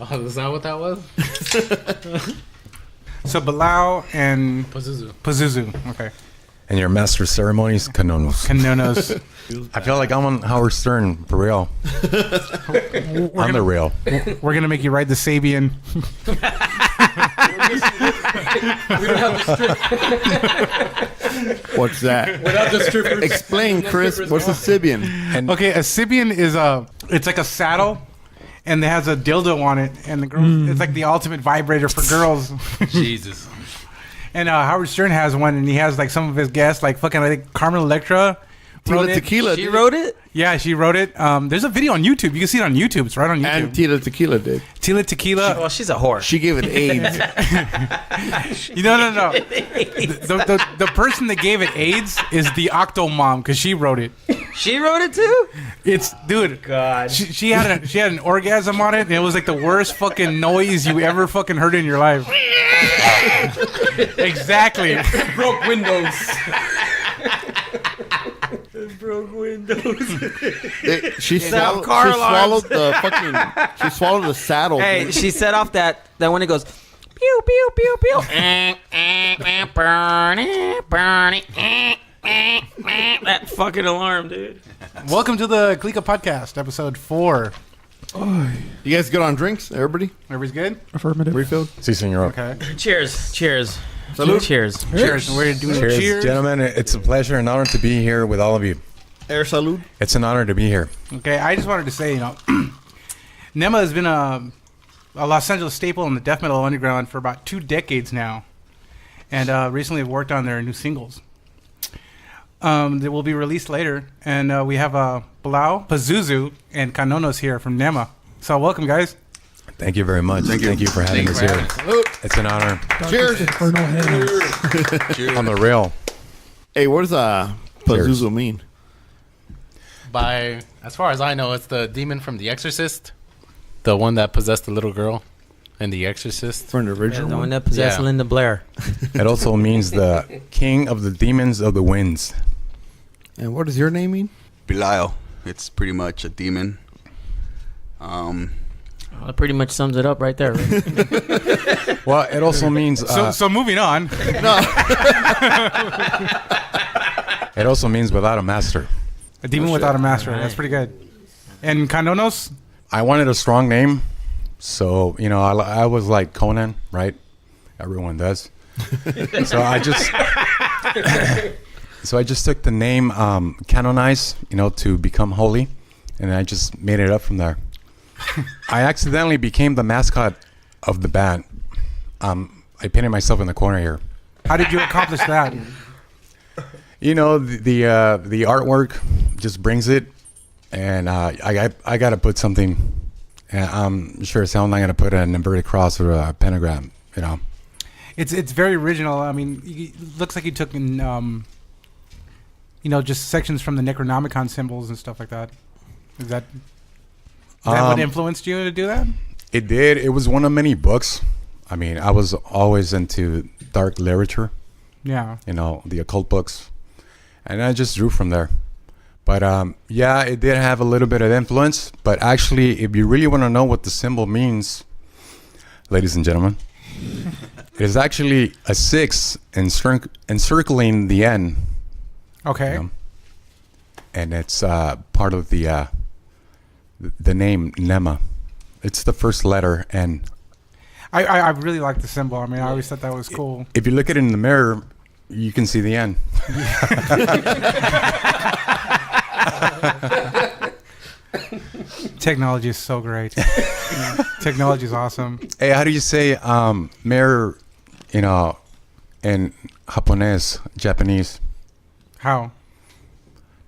Oh, is that what that was? So Bilal and Pazuzu. Okay. And your master of ceremonies, Kanonos. I feel like I'm on Howard Stern for real. I'm the real. We're gonna make you ride the Sabian. We don't have the strip. What's that? Without the strippers. Explain, Chris. What's a Sibian? And Okay, a Sibian is it's like a saddle, and it has a dildo on it, and the girls, it's like the ultimate vibrator for girls. Jesus. And Howard Stern has one, and he has like some of his guests, like fucking I think Carmen Electra. Tila Tequila. She wrote it? Yeah, she wrote it. There's a video on YouTube. You can see it on YouTube. It's right on YouTube. And Tila Tequila did. Tila Tequila. Well, she's a whore. She gave it AIDS. No. The person that gave it AIDS is the Octo Mom because she wrote it. She wrote it too? It's dude. God. She had an orgasm on it, and it was like the worst fucking noise you ever fucking heard in your life. Exactly. It broke windows. Broke windows. She swallowed the fucking. She swallowed the saddle. Hey, she set off that when it goes pew pew pew pew. That fucking alarm, dude. Welcome to the Clika Podcast, episode 4. You guys good on drinks? Everybody? Everybody's good? Affirmative. Refilled? Si, senor. Okay. Cheers. Salud. Cheers. Cheers. We're doing cheers. Gentlemen. It's a pleasure and honor to be here with all of you. Air salud. It's an honor to be here. Okay, I just wanted to say, NEMA has been a Los Angeles staple in the death metal underground for about 2 decades now, and recently have worked on their new singles. They will be released later, and we have Bilal, Pazuzu, and Kanonos here from NEMA. So welcome, guys. Thank you very much. Thank you for having us here. It's an honor. Cheers. For no hands. On the rail. Hey, what does Pazuzu mean? As far as I know, it's the demon from The Exorcist. The one that possessed the little girl in The Exorcist. For an original The one one? that possessed Yeah. Linda Blair. It also means the king of the demons of the winds. And what does your name mean? Belial. It's pretty much a demon. That pretty much sums it up right there. Right? Well, it also means So moving on. it also means without a master. A demon without a master. That's pretty good. And Kanonos? I wanted a strong name, so I was like Conan, right? Everyone does. So I just took the name Canonize, to become holy, and I just made it up from there. I accidentally became the mascot of the band. I painted myself in the corner here. How did you accomplish that? The artwork just brings it, and I got to put something. I'm sure it sounds like I'm going to put an inverted cross or a pentagram. It's very original. I mean, it looks like you took in, just sections from the Necronomicon symbols and stuff like that. Is that what influenced you to do that? It did. It was one of many books. I mean, I was always into dark literature. Yeah. The occult books. And I just drew from there. But yeah, it did have a little bit of influence. But actually, if you really want to know what the symbol means, ladies and gentlemen, it is actually a 6 encircling the N. Okay. And it's part of the name NEMA. It's the first letter N. I really like the symbol. I mean, I always thought that was cool. If you look at it in the mirror, you can see the N. Technology is so great. Technology is awesome. Hey, how do you say mirror, in Japanese? How?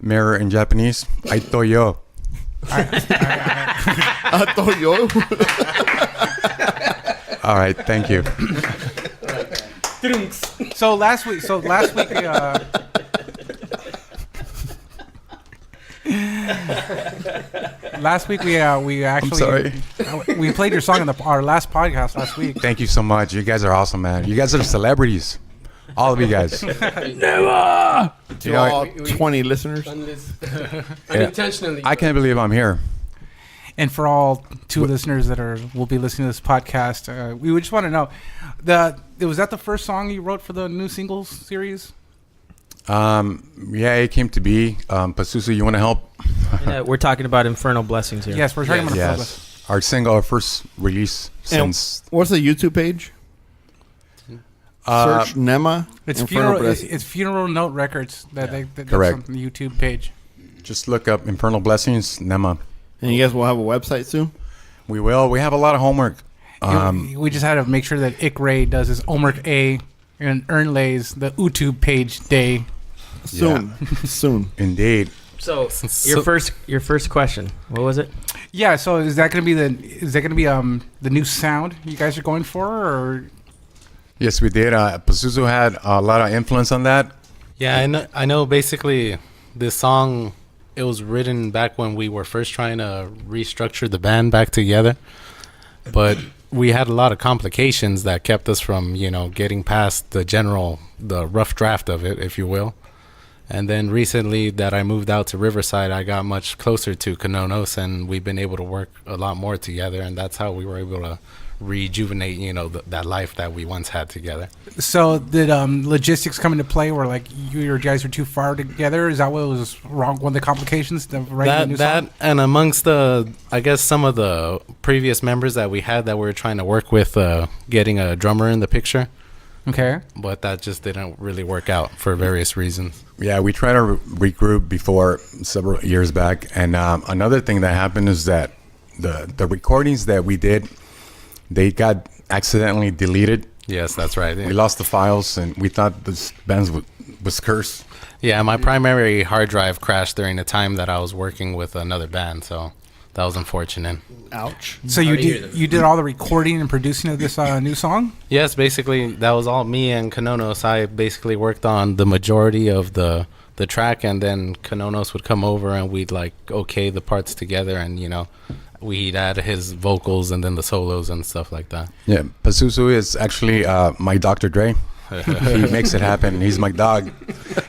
Mirror in Japanese? Aitoyo. All right, thank you. So last week we actually I'm sorry. We played your song on our last podcast last week. Thank you so much. You guys are awesome, man. You guys are celebrities. All of you guys. NEMA! To all 20 listeners. Unintentionally. I can't believe I'm here. And for all two listeners that will be listening to this podcast, we would just want to know was that the first song you wrote for the new singles series? Yeah, it came to be. Pazuzu, you want to help? Yeah, we're talking about Infernal Blessings here. Yes, we're talking about Yes. Our single, our first release since. What's the YouTube page? Search NEMA. It's Infernal Blessings. it's Funeral Note Records. That's Correct. on the YouTube page. Just look up Infernal Blessings, NEMA. And you guys will have a website soon? We will. We have a lot of homework. We just had to make sure that Ray does his homework A and Ernlay's the YouTube page day. Soon. Soon. Indeed. So your first question, what was it? Yeah. So is that going to be the new sound you guys are going for, or? Yes, we did. Pazuzu had a lot of influence on that. Yeah, I know. Basically, this song, it was written back when we were first trying to restructure the band back together, but we had a lot of complications that kept us from, getting past the rough draft of it, if you will. And then recently that I moved out to Riverside, I got much closer to Canonos, and we've been able to work a lot more together, and that's how we were able to rejuvenate, that life that we once had together. So did logistics come into play where like you guys were too far together? Is that what was wrong? One of the complications? That and amongst some of the previous members that we had that we were trying to work with, getting a drummer in the picture. Okay. But that just didn't really work out for various reasons. Yeah, we tried to regroup before several years back. And another thing that happened is that the recordings that we did, they got accidentally deleted. Yes, that's right. We lost the files, and we thought this band was cursed. Yeah, my primary hard drive crashed during the time that I was working with another band, so that was unfortunate. Ouch. So you did all the recording and producing of this new song? Yes, basically that was all me and Canonos. I basically worked on the majority of the track, and then Canonos would come over and we'd okay the parts together, and we'd add his vocals and then the solos and stuff like that. Yeah, Pazuzu is actually my Dr. Dre. He makes it happen. He's my dog.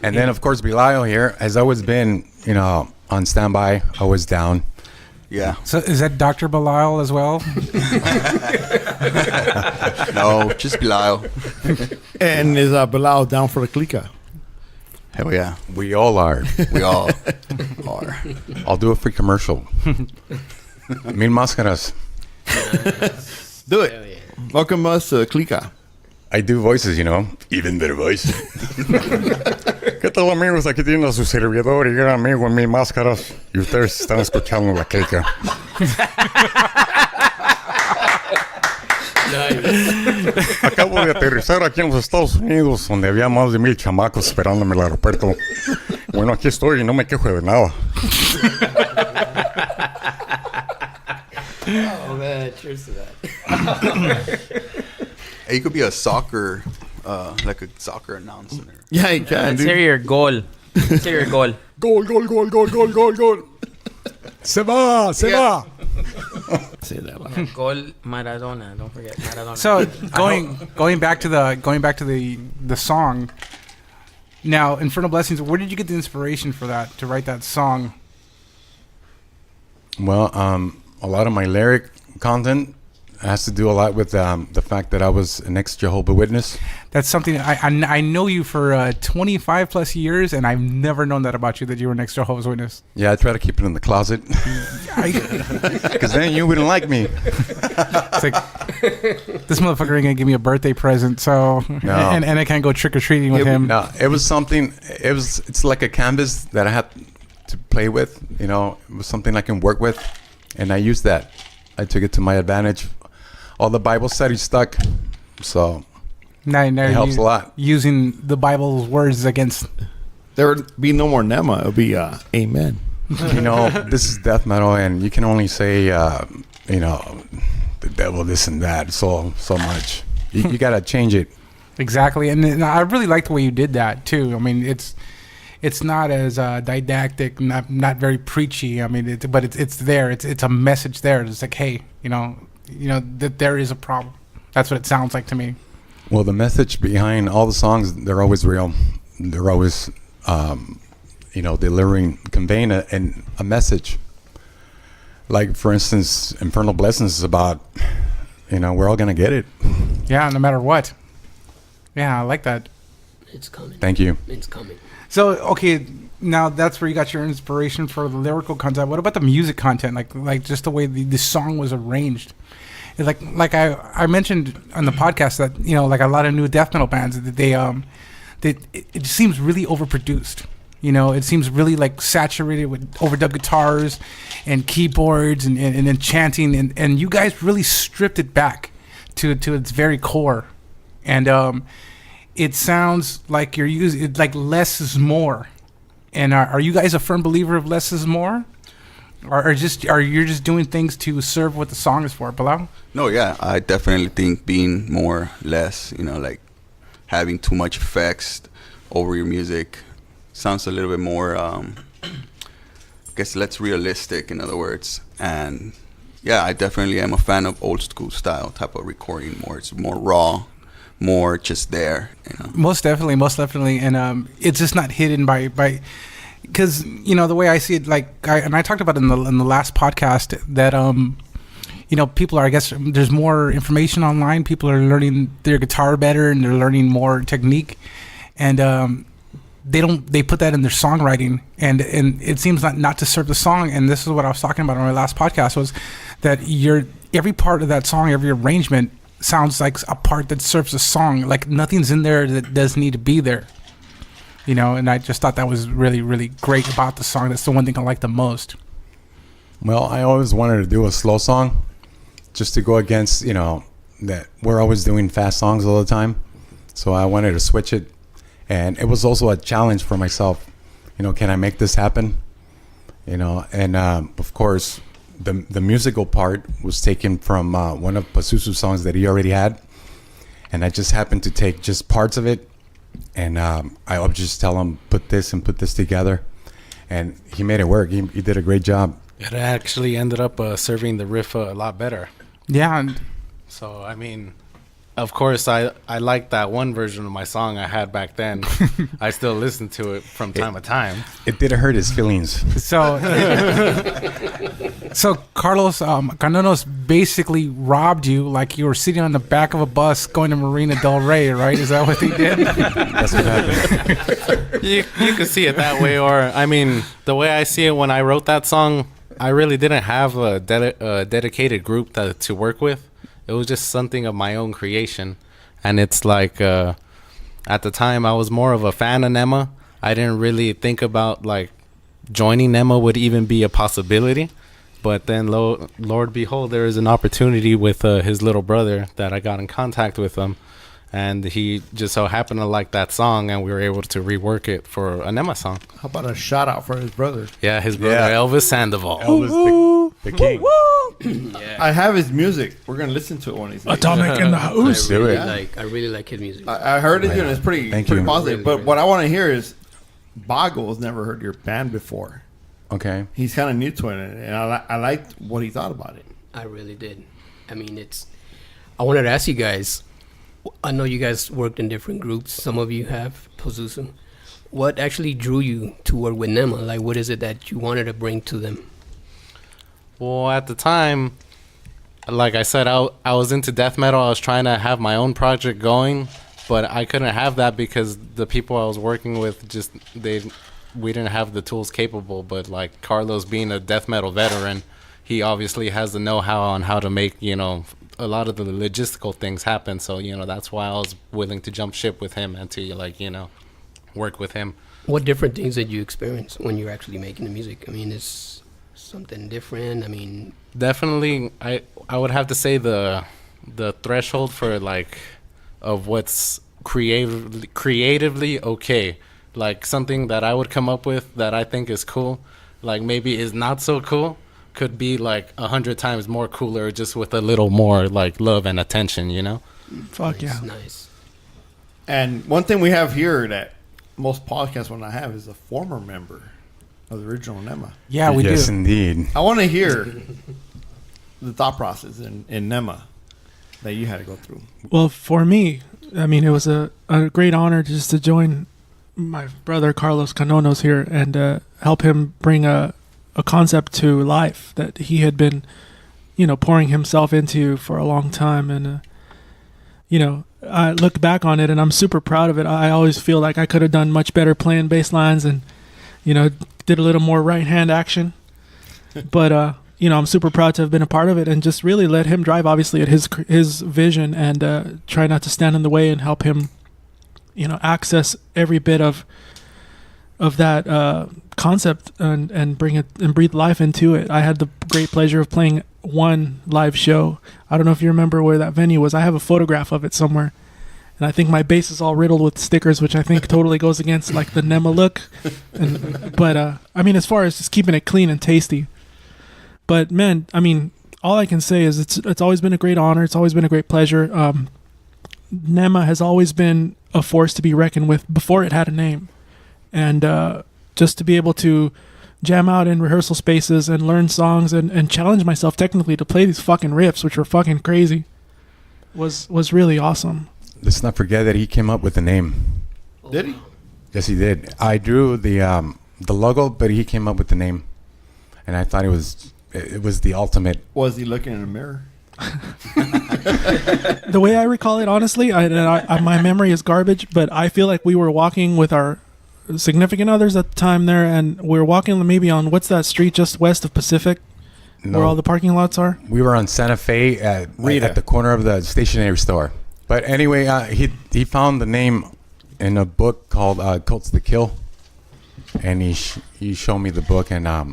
And then, of course, Belial here has always been, on standby, always down. Yeah. So is that Dr. Belial as well? No, just Belial. And is Bilal down for the Clika? Hell yeah. We all are. We all are. I'll do a free commercial. Mil máscaras. Do it. Welcome us to Clika. I do voices, even better voice. ¿Qué tal, amigos? Aquí tienen a su servidor y gran amigo en Mil Máscaras. Y ustedes están escuchando la Clika. Acabo de aterrizar aquí en los Estados Unidos, donde había más de 1,000 chamacos esperándome en el aeropuerto. Bueno, aquí estoy y no me quejo de nada. Oh man, cheers to that. Hey, you could be a soccer, like a soccer announcer. Yeah, you can, Let's dude. hear your goal. Let's hear your goal. Gol, gol, gol, gol, gol, gol, gol. Se va, se va. Say that loud. Goal Maradona. Don't forget Maradona. So going back to the song. Now, Infernal Blessings, where did you get the inspiration for that, to write that song? Well, a lot of my lyric content has to do a lot with the fact that I was an ex-Jehovah's Witness. That's something I know you for 25 plus years, and I've never known that about you, that you were an ex-Jehovah's Witness. Yeah, I try to keep it in the closet. Because then you wouldn't like me. It's like, this motherfucker ain't gonna give me a birthday present, so No. and I can't go trick-or-treating with him. No, it was something, it's like a canvas that I had to play with. It was something I can work with, and I used that. I took it to my advantage. All the Bible studies stuck, so Now it helps a lot. Using the Bible's words against. There would be no more NEMA. It would be Amen. This is death metal, and you can only say, the devil, this and that, so much. You gotta change it. Exactly, and I really like the way you did that too. I mean, it's not as didactic, not very preachy. I mean, but it's there. It's a message there. It's like, hey, that there is a problem. That's what it sounds like to me. Well, the message behind all the songs, they're always real. They're always, conveying a message. Like, for instance, Infernal Blessings is about, we're all going to get it. Yeah, no matter what. Yeah, I like that. It's coming. Thank you. It's coming. So, okay, now that's where you got your inspiration for the lyrical content. What about the music content? Like just the way the song was arranged. It's like I mentioned on the podcast that, like a lot of new death metal bands, that it seems really overproduced. It seems really like saturated with overdub guitars and keyboards and then chanting, and you guys really stripped it back to its very core, and it sounds like you're using like less is more. And are you guys a firm believer of less is more, or you just doing things to serve what the song is for, Bilal? No, yeah, I definitely think being more less, like having too much effects over your music sounds a little bit more, I guess, less realistic, in other words. And yeah, I definitely am a fan of old school style type of recording. It's more raw, more just there. Most definitely, and it's just not hidden by because the way I see it, I talked about it in the last podcast that people are, I guess, there's more information online. People are learning their guitar better and they're learning more technique, and they put that in their songwriting, and it seems not to serve the song. And this is what I was talking about on my last podcast, was that every part of that song, every arrangement sounds like a part that serves the song. Like nothing's in there that doesn't need to be there, and I just thought that was really, really great about the song. That's the one thing I like the most. Well, I always wanted to do a slow song just to go against, that we're always doing fast songs all the time. So I wanted to switch it. And it was also a challenge for myself. Can I make this happen? And of course, the musical part was taken from one of Pazuzu's songs that he already had. And I just happened to take just parts of it. And I would just tell him, put this and put this together. And he made it work. He did a great job. It actually ended up serving the riff a lot better. Yeah. And so, of course, I like that one version of my song I had back then. I still listen to it from time to time. It didn't hurt his feelings. So Carlos Canonos basically robbed you like you were sitting on the back of a bus going to Marina Del Rey, right? Is that what he did? That's what happened. You can see it that way, or the way I see it when I wrote that song, I really didn't have a dedicated group to work with. It was just something of my own creation. And it's like, at the time, I was more of a fan of NEMA. I didn't really think about, joining NEMA would even be a possibility. But then, Lord behold, there is an opportunity with his little brother that I got in contact with him. And he just so happened to like that song, and we were able to rework it for a NEMA song. How about a shout out for his brother? Yeah, his brother, Elvis Sandoval. Elvis, the king. Yeah. I have his music. We're gonna listen to it one of these days. Atomic in the house. I really like his music. I heard it, and it's pretty positive. But what I want to hear is, Boggle's never heard your band before. Okay. He's kind of new to it, and I liked what he thought about it. I really did. I wanted to ask you guys. I know you guys worked in different groups. Some of you have, Pazuzu. What actually drew you to work with NEMA? Like, what is it that you wanted to bring to them? Well, at the time, like I said, I was into death metal. I was trying to have my own project going, but I couldn't have that because the people I was working with we didn't have the tools capable. But like Carlos being a death metal veteran, he obviously has the know-how on how to make, a lot of the logistical things happen. So, that's why I was willing to jump ship with him and to, work with him. What different things did you experience when you're actually making the music? Is something different? Definitely, I would have to say the threshold for of what's creatively okay. Like something that I would come up with that I think is cool, maybe is not so cool, could be 100 times more cooler just with a little more love and attention, Fuck yeah. Nice. And one thing we have here that most podcasts will not have is a former member of the original NEMA. Yeah, we do. Yes, indeed. I want to hear the thought process in NEMA that you had to go through. Well, for me, it was a great honor just to join my brother Carlos Canonos here and help him bring a a concept to life that he had been, pouring himself into for a long time. And, I look back on it and I'm super proud of it. I always feel like I could have done much better playing bass lines and, did a little more right hand action. But, I'm super proud to have been a part of it and just really let him drive, obviously, at his vision and try not to stand in the way and help him, access every bit of that concept and bring it and breathe life into it. I had the great pleasure of playing one live show. I don't know if you remember where that venue was. I have a photograph of it somewhere. And I think my bass is all riddled with stickers, which I think totally goes against like the NEMA look. But as far as just keeping it clean and tasty. But man, all I can say is it's always been a great honor. It's always been a great pleasure. NEMA has always been a force to be reckoned with before it had a name. And just to be able to jam out in rehearsal spaces and learn songs and challenge myself technically to play these fucking riffs, which were fucking crazy, was really awesome. Let's not forget that he came up with the name. Did he? Yes, he did. I drew the logo, but he came up with the name, and I thought it was the ultimate. Was he looking in a mirror? The way I recall it, honestly, my memory is garbage, but I feel like we were walking with our significant others at the time there, and we were walking maybe on, what's that street just west of Pacific, where all the parking lots are? We were on Santa Fe at the corner of the stationery store. But anyway, he found the name in a book called Cults to Kill, and he showed me the book, and I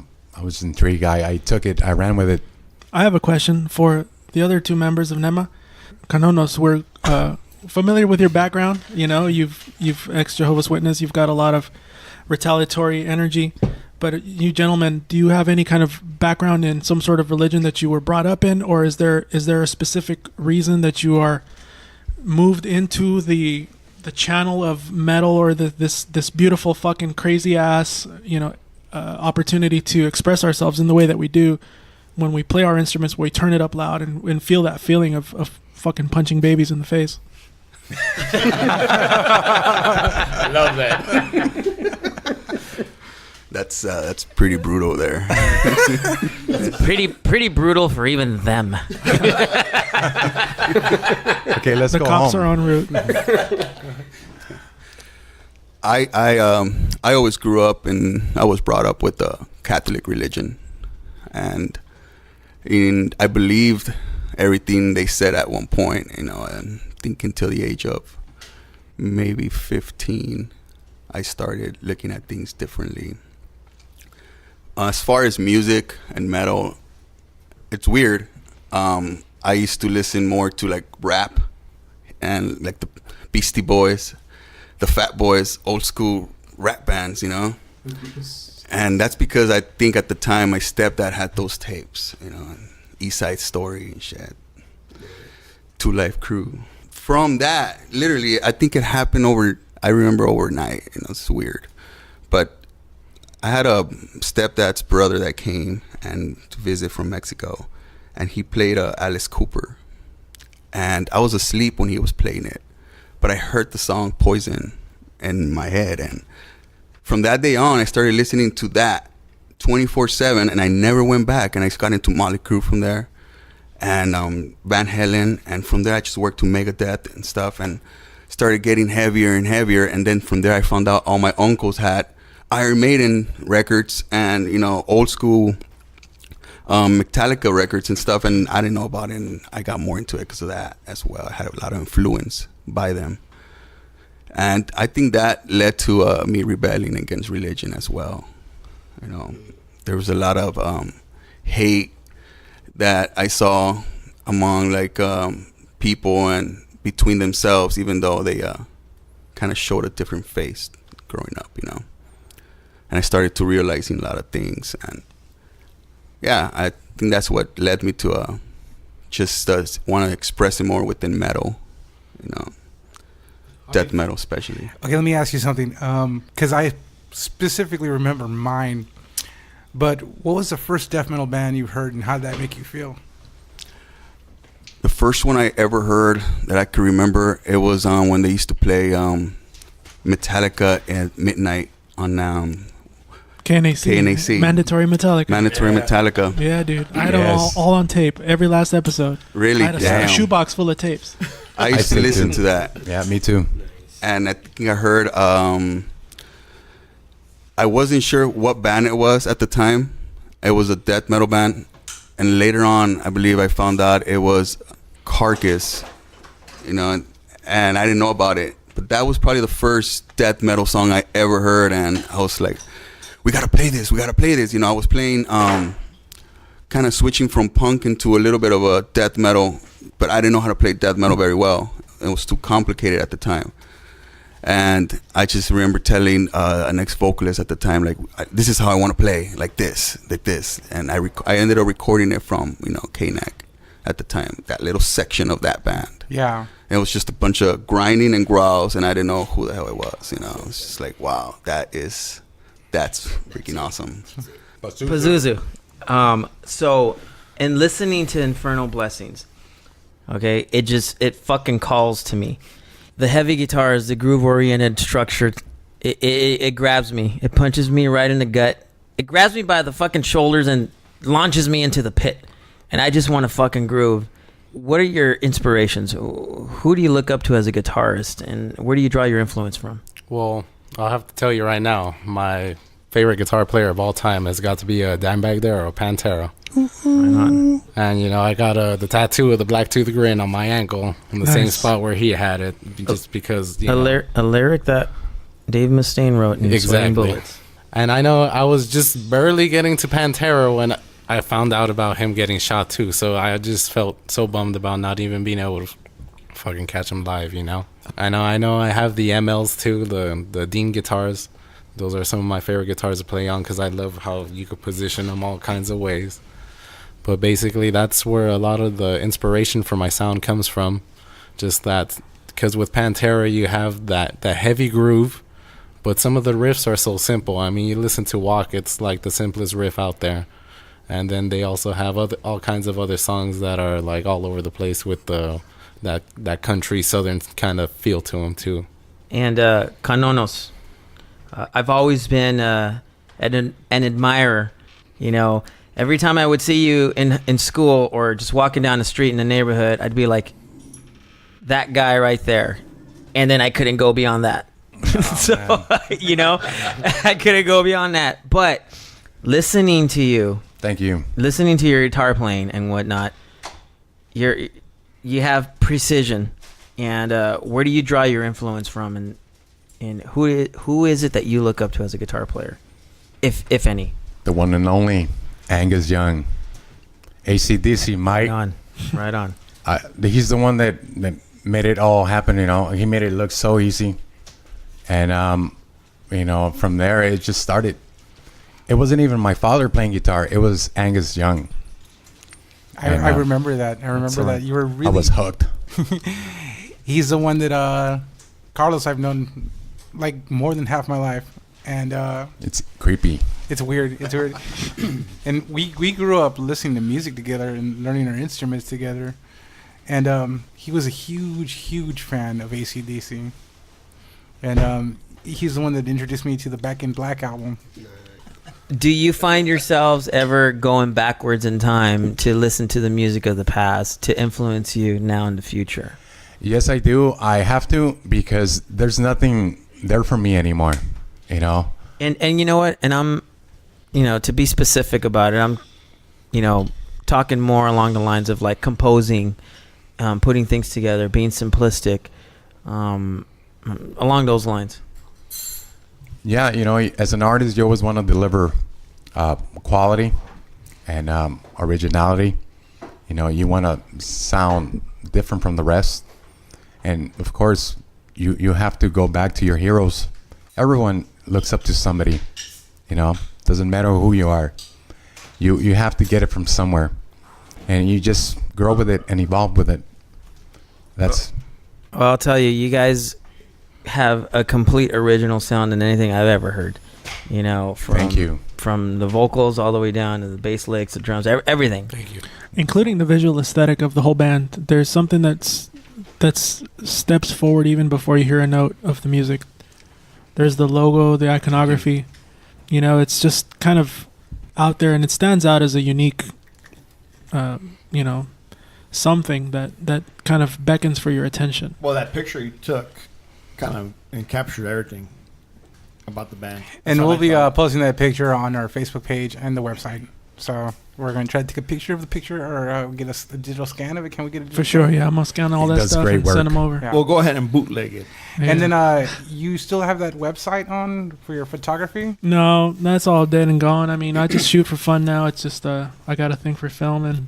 was intrigued. I took it, I ran with it. I have a question for the other two members of NEMA. Canonos, we're familiar with your background. You've ex-Jehovah's Witness. You've got a lot of retaliatory energy. But you gentlemen, do you have any kind of background in some sort of religion that you were brought up in, or is there a specific reason that you are moved into the channel of metal or this beautiful fucking crazy ass opportunity to express ourselves in the way that we do when we play our instruments, where we turn it up loud and feel that feeling of fucking punching babies in the face? I love that. That's pretty brutal there. It's pretty brutal for even them. Okay, let's go home. The cops are en route. I always grew up and I was brought up with the Catholic religion, and I believed everything they said at one point, and I think until the age of maybe 15, I started looking at things differently. As far as music and metal, it's weird. I used to listen more to like rap and like the Beastie Boys, the Fat Boys, old school rap bands, And that's because I think at the time my stepdad had those tapes, and East Side Story and shit, Two Life Crew. From that, literally, I think it happened overnight. It's weird. But I had a stepdad's brother that came to visit from Mexico, and he played Alice Cooper. And I was asleep when he was playing it, but I heard the song Poison in my head. And from that day on, I started listening to that 24/7, and I never went back. And I got into Motley Crue from there, and Van Halen. And from there, I just worked to Megadeth and stuff, and started getting heavier and heavier. And then from there, I found out all my uncles had Iron Maiden records and old school Metallica records and stuff, and I didn't know about it, and I got more into it because of that as well. I had a lot of influence by them, and I think that led to me rebelling against religion as well. There was a lot of hate that I saw among people and between themselves, even though they kind of showed a different face growing up, and I started to realizing a lot of things. And yeah, I think that's what led me to just want to express it more within metal, death metal especially. Okay, let me ask you something, because I specifically remember mine. But what was the first death metal band you heard, and how did that make you feel? The first one I ever heard that I could remember, it was when they used to play Metallica at midnight on KNAC. Mandatory Metallica. Mandatory Metallica. Yeah, dude. I had them all on tape. Every last episode. Really? I had a shoebox full of tapes. I used to listen to that. Yeah, me too. And I think I heard, I wasn't sure what band it was at the time. It was a death metal band. And later on, I believe I found out it was Carcass, you know, and I didn't know about it. But that was probably the first death metal song I ever heard. And I was like, we got to play this. You know, I was playing, kind of switching from punk into a little bit of a death metal, but I didn't know how to play death metal very well. It was too complicated at the time. And I just remember telling an ex-vocalist at the time, like, this is how I want to play, like this. And I ended up recording it from, you know, KNAC at the time, that little section of that band. Yeah. And it was just a bunch of grinding and growls, and I didn't know who the hell it was, you know. It was just like, wow, that's freaking awesome. Pazuzu. So, in listening to Infernal Blessings, okay, it fucking calls to me. The heavy guitars, the groove-oriented structure, it grabs me. It punches me right in the gut. It grabs me by the fucking shoulders and launches me into the pit. And I just want to fucking groove. What are your inspirations? Who do you look up to as a guitarist? And where do you draw your influence from? Well, I'll have to tell you right now, my favorite guitar player of all time has got to be a Dimebag Darrell, Pantera. And you know, I got the tattoo of the black tooth grin on my ankle in the same spot where he had it, just because a lyric that Dave Mustaine wrote in Sweating Bullets. And I know I was just barely getting to Pantera when I found out about him getting shot too, so I just felt so bummed about not even being able to fucking catch him live, you know. I know I have the MLs too, the Dean guitars. Those are some of my favorite guitars to play on because I love how you could position them all kinds of ways. But basically, that's where a lot of the inspiration for my sound comes from. Just that, because with Pantera, you have that heavy groove, but some of the riffs are so simple. I mean, you listen to Walk, it's like the simplest riff out there. And then they also have all kinds of other songs that are like all over the place with that country southern kind of feel to them too. And Canonos. I've always been an admirer, you know. Every time I would see you in school or just walking down the street in the neighborhood, I'd be like, that guy right there. And then I couldn't go beyond that. So, you know, I couldn't go beyond that. But listening to you. Thank you. Listening to your guitar playing and whatnot, you have precision. And where do you draw your influence from? And who is it that you look up to as a guitar player, if any? The one and only Angus Young, AC/DC, Mike. Right on. He's the one that made it all happen. You know, he made it look so easy, and you know, from there it just started. It wasn't even my father playing guitar; it was Angus Young. I remember that. I remember that you were really. I was hooked. He's the one that Carlos I've known like more than half my life, and it's creepy. It's weird. And we grew up listening to music together and learning our instruments together. And he was a huge fan of AC/DC. And he's the one that introduced me to the Back in Black album. Do you find yourselves ever going backwards in time to listen to the music of the past to influence you now in the future? Yes, I do. I have to, because there's nothing there for me anymore, you know? And you know what? And I'm, you know, to be specific about it, I'm, you know, talking more along the lines of like composing, putting things together, being simplistic, along those lines. Yeah, you know, as an artist, you always want to deliver quality and originality. You know, you want to sound different from the rest. And of course, you have to go back to your heroes. Everyone looks up to somebody, you know, doesn't matter who you are. You have to get it from somewhere, and you just grow with it and evolve with it. That's. Well, I'll tell you, you guys have a complete original sound than anything I've ever heard. You know, thank you. From the vocals all the way down to the bass licks, the drums, everything. Thank you. Including the visual aesthetic of the whole band. There's something that's steps forward even before you hear a note of the music. There's the logo, the iconography. You know, it's just kind of out there, and it stands out as a unique, you know, something that kind of beckons for your attention. Well, that picture you took kind of captured everything about the band. And That's we'll what I be thought. posting that picture on our Facebook page and the website. So we're going to try to take a picture of the picture or get a digital scan of it. Can we get a digital For sure, scan? yeah. I'm gonna scan all He that does stuff great and work. send them over. Yeah. We'll go ahead and bootleg it. Yeah. And then you still have that website on for your photography? No, that's all dead and gone. I mean, I just shoot for fun now. It's just I got a thing for film, and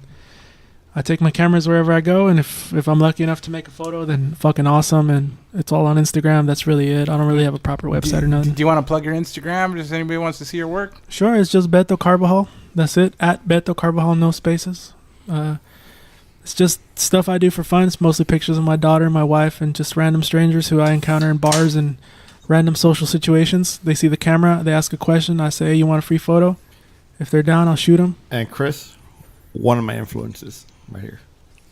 I take my cameras wherever I go. And if I'm lucky enough to make a photo, then fucking awesome. And it's all on Instagram. That's really it. I don't really have a proper website or nothing. Do you want to plug your Instagram? Does anybody wants to see your work? Sure, it's just Beto Carbajal. That's it. At Beto Carbajal, no spaces. It's just stuff I do for fun. It's mostly pictures of my daughter and my wife and just random strangers who I encounter in bars and random social situations. They see the camera, they ask a question. I say, hey, you want a free photo? If they're down, I'll shoot them. And Chris, one of my influences right here.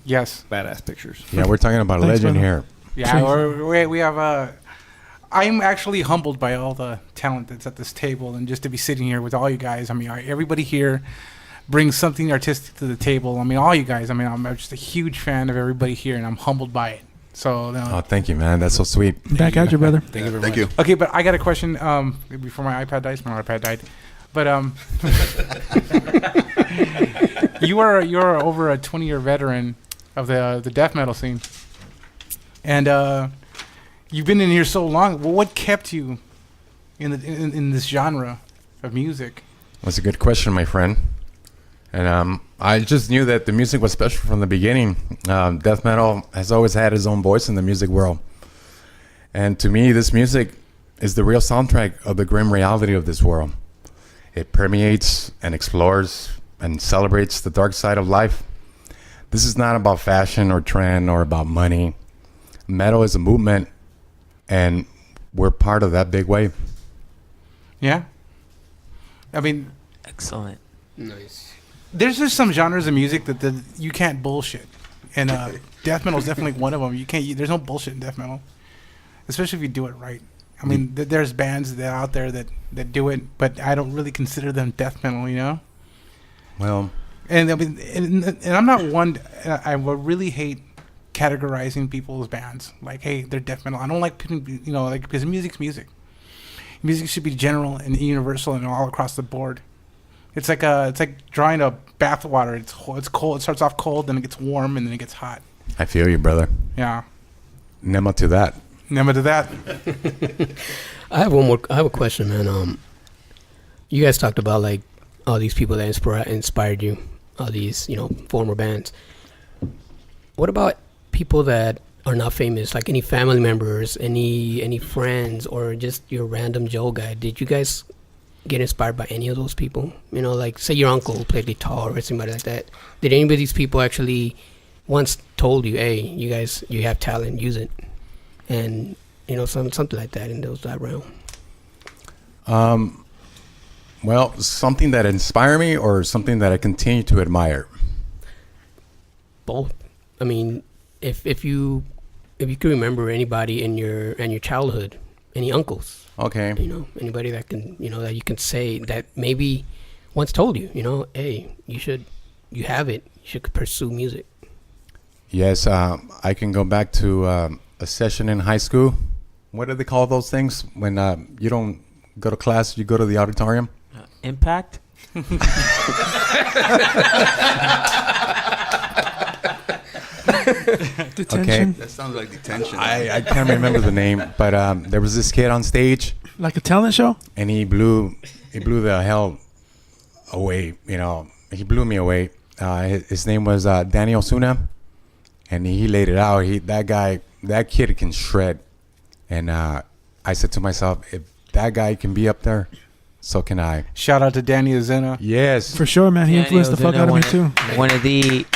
Yes. Badass pictures. Yeah, we're talking about a Thanks, legend brother. here. Yeah, we have I'm actually humbled by all the talent that's at this table and just to be sitting here with all you guys. I mean, everybody here brings something artistic to the table. I mean, all you guys. I mean, I'm just a huge fan of everybody here, and I'm humbled by it. So, Oh, thank you, man. That's so sweet. Back at you, brother. thank you very Thank much. you. Okay, but I got a question before my iPad dies. My iPad died. But you're over a 20-year veteran of the death metal scene, and you've been in here so long. Well, what kept you in this genre of music? That's a good question, my friend. And I just knew that the music was special from the beginning. Death metal has always had its own voice in the music world. And to me, this music is the real soundtrack of the grim reality of this world. It permeates and explores and celebrates the dark side of life. This is not about fashion or trend or about money. Metal is a movement, and we're part of that big wave. Yeah, I mean, Excellent. Nice. there's just some genres of music that you can't bullshit, and death metal is definitely one of them. There's no bullshit in death metal, especially if you do it right. I mean, there's bands that out there that do it, but I don't really consider them death metal, you know. Well, And I mean, and I'm not one. I would really hate categorizing people's bands like, hey, they're death metal. I don't like putting, you know, like, because music's music. Music should be general and universal and all across the board. It's like drawing a bath water. It's cold. It starts off cold, then it gets warm, and then it gets hot. I feel you, brother. Yeah. NEMA to that. Never to that. I have a question, man. You guys talked about like all these people that inspired you, all these, you know, former bands. What about people that are not famous, like any family members, any friends, or just your random Joe guy? Did you guys get inspired by any of those people? You know, like say your uncle played guitar or somebody like that. Did any of these people actually once told you, hey, you guys, you have talent, use it? And, you know, something like that in that realm. Well, something that inspired me or something that I continue to admire? Both. I mean, if you can remember anybody in your childhood, any uncles, Okay. you know, anybody that can, you know, that you can say that maybe once told you, you know, hey, you have it, you should pursue music. Yes, I can go back to a session in high school. What do they call those things when you don't go to class, you go to the auditorium? Impact? Detention. That sounds like detention. I can't remember the name, but there was this kid on stage, Like a talent show? and he blew the hell away. You know, he blew me away. His name was Danny Osuna, and he laid it out. That kid can shred, and I said to myself, if that guy can be up there, so can I. Shout out to Danny Azena. Yes. For sure, man. He Danny influenced the fuck Ozuna, out of me, one too. One of the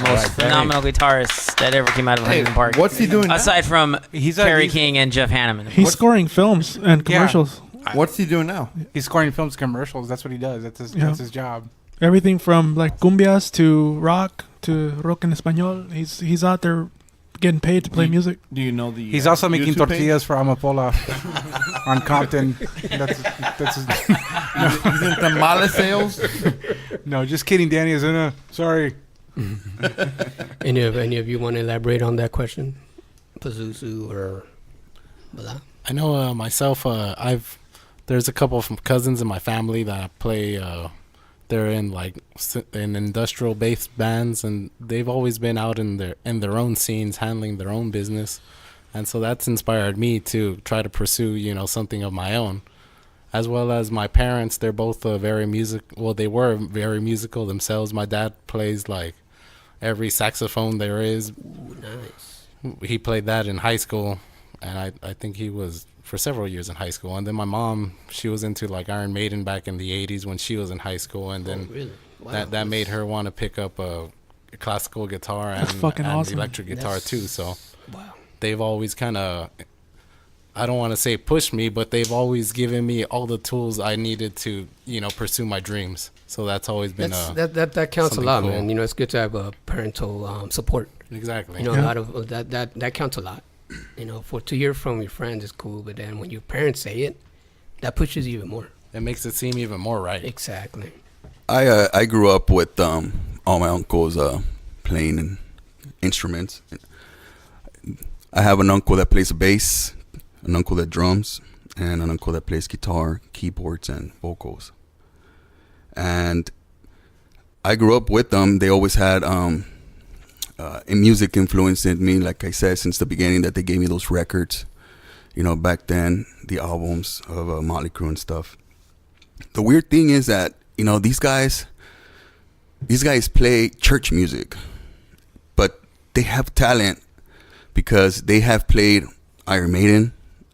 most Danny. phenomenal guitarists that ever came out of Huntington Park. What's he doing now? Aside from He's Kerry he's- King and Jeff Hanneman. He's scoring films and commercials. What's he doing now? He's scoring films commercials. That's what he does. That's his job. Everything from like cumbias to rock to rock en español. He's out there getting paid to play music. Do you know the? He's also making YouTube page? tortillas for Amapola on Compton. That's He's in tamale sales. no, just kidding. Danny is in a sorry. Any of you want to elaborate on that question? Pazuzu or blah? I know myself. There's a couple of cousins in my family that play. They're in in industrial based bands, and they've always been out in their own scenes, handling their own business, and so that's inspired me to try to pursue something of my own, as well as my parents. They're both very they were very musical themselves. My dad plays like every saxophone there is. Ooh, nice. He played that in high school, and I think he was for several years in high school. And then my mom, she was into like Iron Maiden back in the 80s when she was in high school, and then Really? Wow. that made her want to pick up a classical guitar and awesome. electric guitar too. So Wow. they've always kind of, I don't want to say pushed me, but they've always given me all the tools I needed to pursue my dreams. So that's always been that counts a something lot, cool. man. It's good to have a parental support. Exactly. A lot of that counts a lot. To hear from your friends is cool, but then when your parents say it, that pushes you even more. It makes it seem even more right. Exactly. I grew up with all my uncles playing instruments. I have an uncle that plays the bass, an uncle that drums, and an uncle that plays guitar, keyboards, and vocals. And I grew up with them. They always had in music influenced me, like I said, since the beginning, that they gave me those records. Back then, the albums of Motley Crue and stuff. The weird thing is that these guys play church music, but they have talent because they have played Iron Maiden,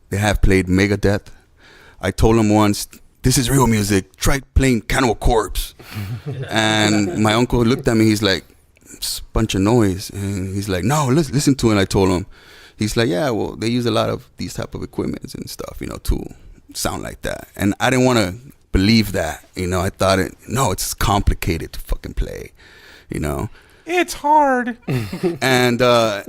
they have played Megadeth. I told them once, this is real music, try playing Cannibal Corpse. And my uncle looked at me, he's like, it's a bunch of noise. And he's like, no, listen to it. And I told him, he's like, yeah, well, they use a lot of these type of equipments and stuff, to sound like that. And I didn't want to believe that, I thought it's complicated to fucking play, It's hard. And I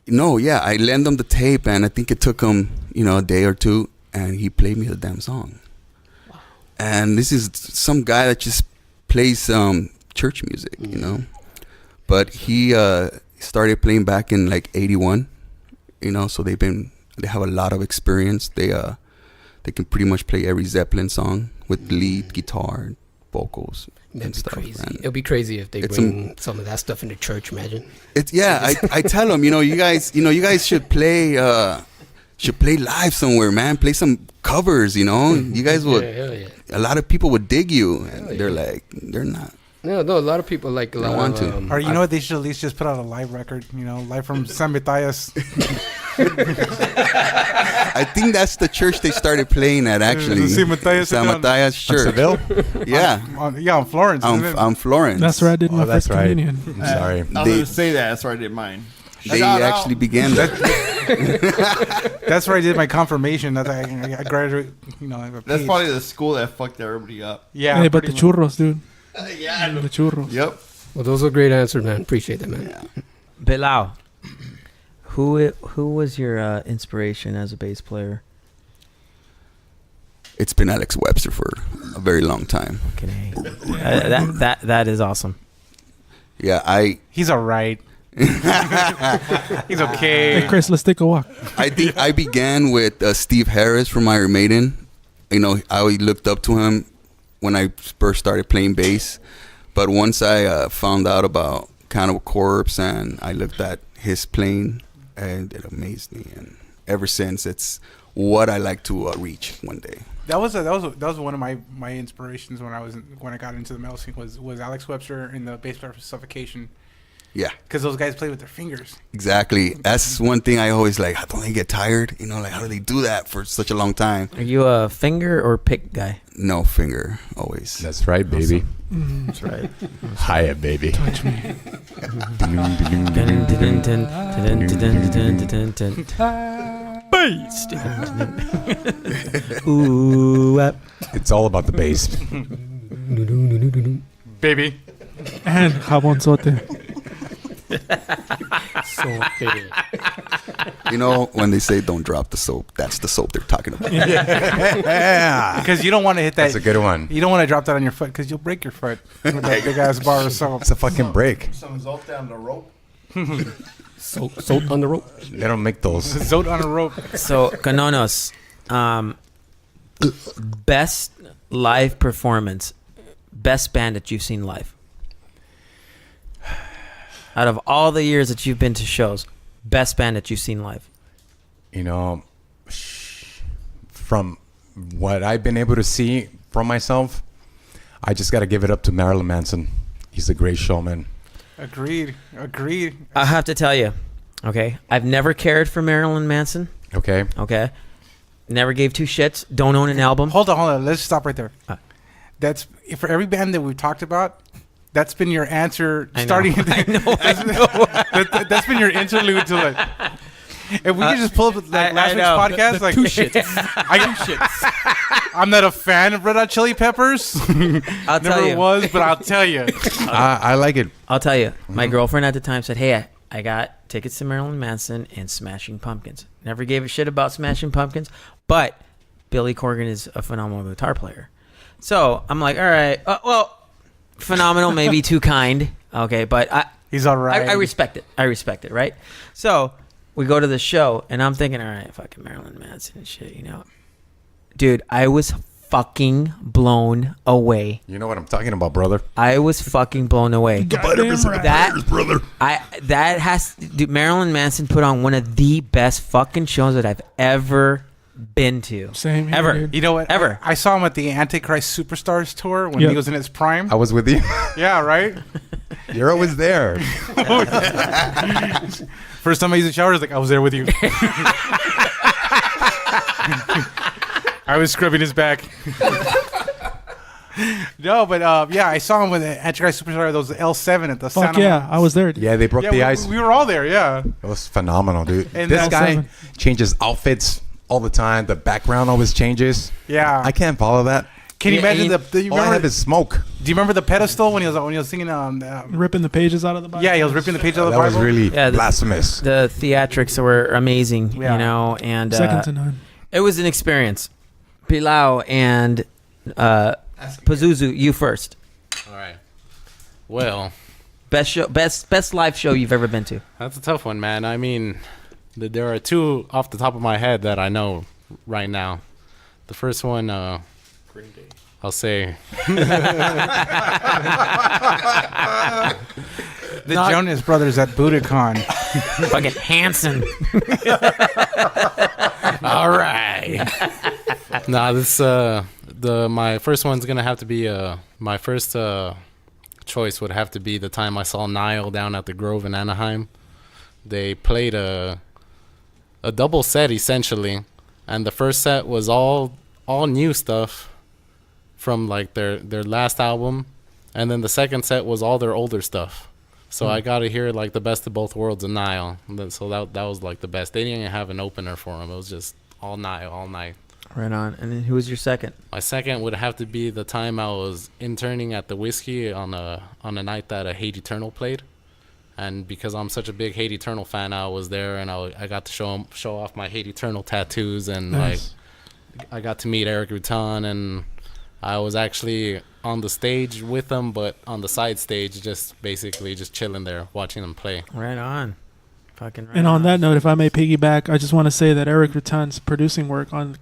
lent him the tape, and I think it took him a day or two, and he played me the damn song. Wow. And this is some guy that just plays church music, but he started playing back in like 81, so they have a lot of experience. They can pretty much play every Zeppelin song with lead guitar, vocals, and stuff. Crazy. And It'll be crazy if they bring some of that stuff into church. Imagine. I tell them, you guys should play live somewhere, man. Play some covers, You guys would. Yeah. A lot of people would dig you, and they're like, they're not. No, a lot of people like a lot want to. Or what? They should at least just put out a live record. Live from San Matthias. I think that's the church they started playing at, actually. San Matthias Church. Seville? Yeah. On Florence. On Florence. That's where I did my first right. communion. I'm sorry. I was going to say that. That's where I did mine. They actually began that. That's where I did my confirmation. That I graduated. That's probably the school that fucked everybody up. Yeah. Hey, but the churros, dude. Yeah. The churros. Yep. Well, those are great answers, man. Appreciate that, man. Yeah. Bilal, who was your inspiration as a bass player? It's been Alex Webster for a very long time. Okay. That is awesome. Yeah, He's all right. He's okay. Hey, Chris, let's take a walk. I think I began with Steve Harris from Iron Maiden. I always looked up to him when I first started playing bass. But once I found out about Cannibal Corpse and I looked at his playing, and it amazed me. And ever since, it's what I like to reach one day. That was one of my inspirations when I got into the metal scene was Alex Webster in the bass player for Suffocation. Yeah, because those guys play with their fingers. Exactly. That's one thing I always like. How don't they get tired? How do they do that for such a long time? Are you a finger or pick guy? No, finger always. That's right, baby. That's right. Hiya, baby. Touch me. Bass. Ooh. It's all about the bass. Baby. And jabonzote. Okay. You know, when they say don't drop the soap, that's the soap they're talking about. Yeah. Because you don't want to hit that. That's a good one. You don't want to drop that on your foot because you'll break your foot with that big ass bar of soap. It's a fucking break. Some Zolt down the rope. Soap on the rope. They don't make those. Zote on a rope. So, Canonos, best live performance, best band that you've seen live. Out of all the years that you've been to shows, best band that you've seen live. You know, from what I've been able to see from myself, I just got to give it up to Marilyn Manson. He's a great showman. Agreed. I have to tell you, okay, I've never cared for Marilyn Manson. Okay. Okay. Never gave two shits. Don't own an album. Hold on. Let's stop right there. That's for every band that we've talked about. That's been your answer starting. I know. That's been your interlude to it. If we could just pull up like last week's podcast, like two shits. I'm not a fan of Red Hot Chili Peppers. I'll tell Never you. was, but I'll tell you. I like it. I'll tell you. My girlfriend at the time said, "Hey, I got tickets to Marilyn Manson and Smashing Pumpkins." Never gave a shit about Smashing Pumpkins, but Billy Corgan is a phenomenal guitar player. So I'm like, all right, well, phenomenal, maybe too kind. Okay, but He's all right. I respect it. I respect it, right? So we go to the show, and I'm thinking, all right, fucking Marilyn Manson and shit, you know. Dude, I was fucking blown away. You know what I'm talking about, brother. I was fucking blown away. Brother. Dude, Marilyn Manson put on one of the best fucking shows that I've ever been to. Same here, Ever. dude. You know what? Ever. I saw him at the Antichrist Superstars tour when Yep. he was in his prime. I was with you. Yeah, right? You're always there. First time I used the shower, I was like, I was there with you. I was scrubbing his back. No, but yeah, I saw him with the Antichrist Superstar, those L7 at the Fuck Santa yeah, I was there. Dude. Yeah, they broke the ice. We were all there, yeah. It was phenomenal, dude. And This that's guy seven. changes outfits all the time. The background always changes. Yeah. I can't follow that. Can you Yeah, imagine and the you All I remember, have is smoke. do you remember the pedestal when he was singing Ripping the pages out of the Bible. yeah, he was ripping the page out of the That was Bible. really Yeah, blasphemous. The theatrics were amazing, Yeah. you know, and Second to none. it was an experience. Pilau and Pazuzu, you first. All right. Well, Best show, best live show you've ever been to. that's a tough one, man. I mean, there are two off the top of my head that I know right now. The first one, I'll say. The Jonas Brothers at Budokan. Fucking Hanson. All right. Nah, this my first one's gonna have to be my first choice would have to be the time I saw Nile down at the Grove in Anaheim. They played a double set essentially, and the first set was all new stuff from like their last album, and then the second set was all their older stuff. So I got to hear like the best of both worlds of Nile. So that was like the best. They didn't even have an opener for them. It was just all Nile all night. Right on. And then who was your second? My second would have to be the time I was interning at the Whiskey on a night that Hate Eternal played, and because I'm such a big Hate Eternal fan, I was there and I got to show off my Hate Eternal tattoos, and Nice. like I got to meet Eric Rutan, and I was actually on the stage with them, but on the side stage, just basically just chilling there watching them play. Right on. Fucking right And on that note, if I may piggyback, I just want to say that Eric Rutan's producing work on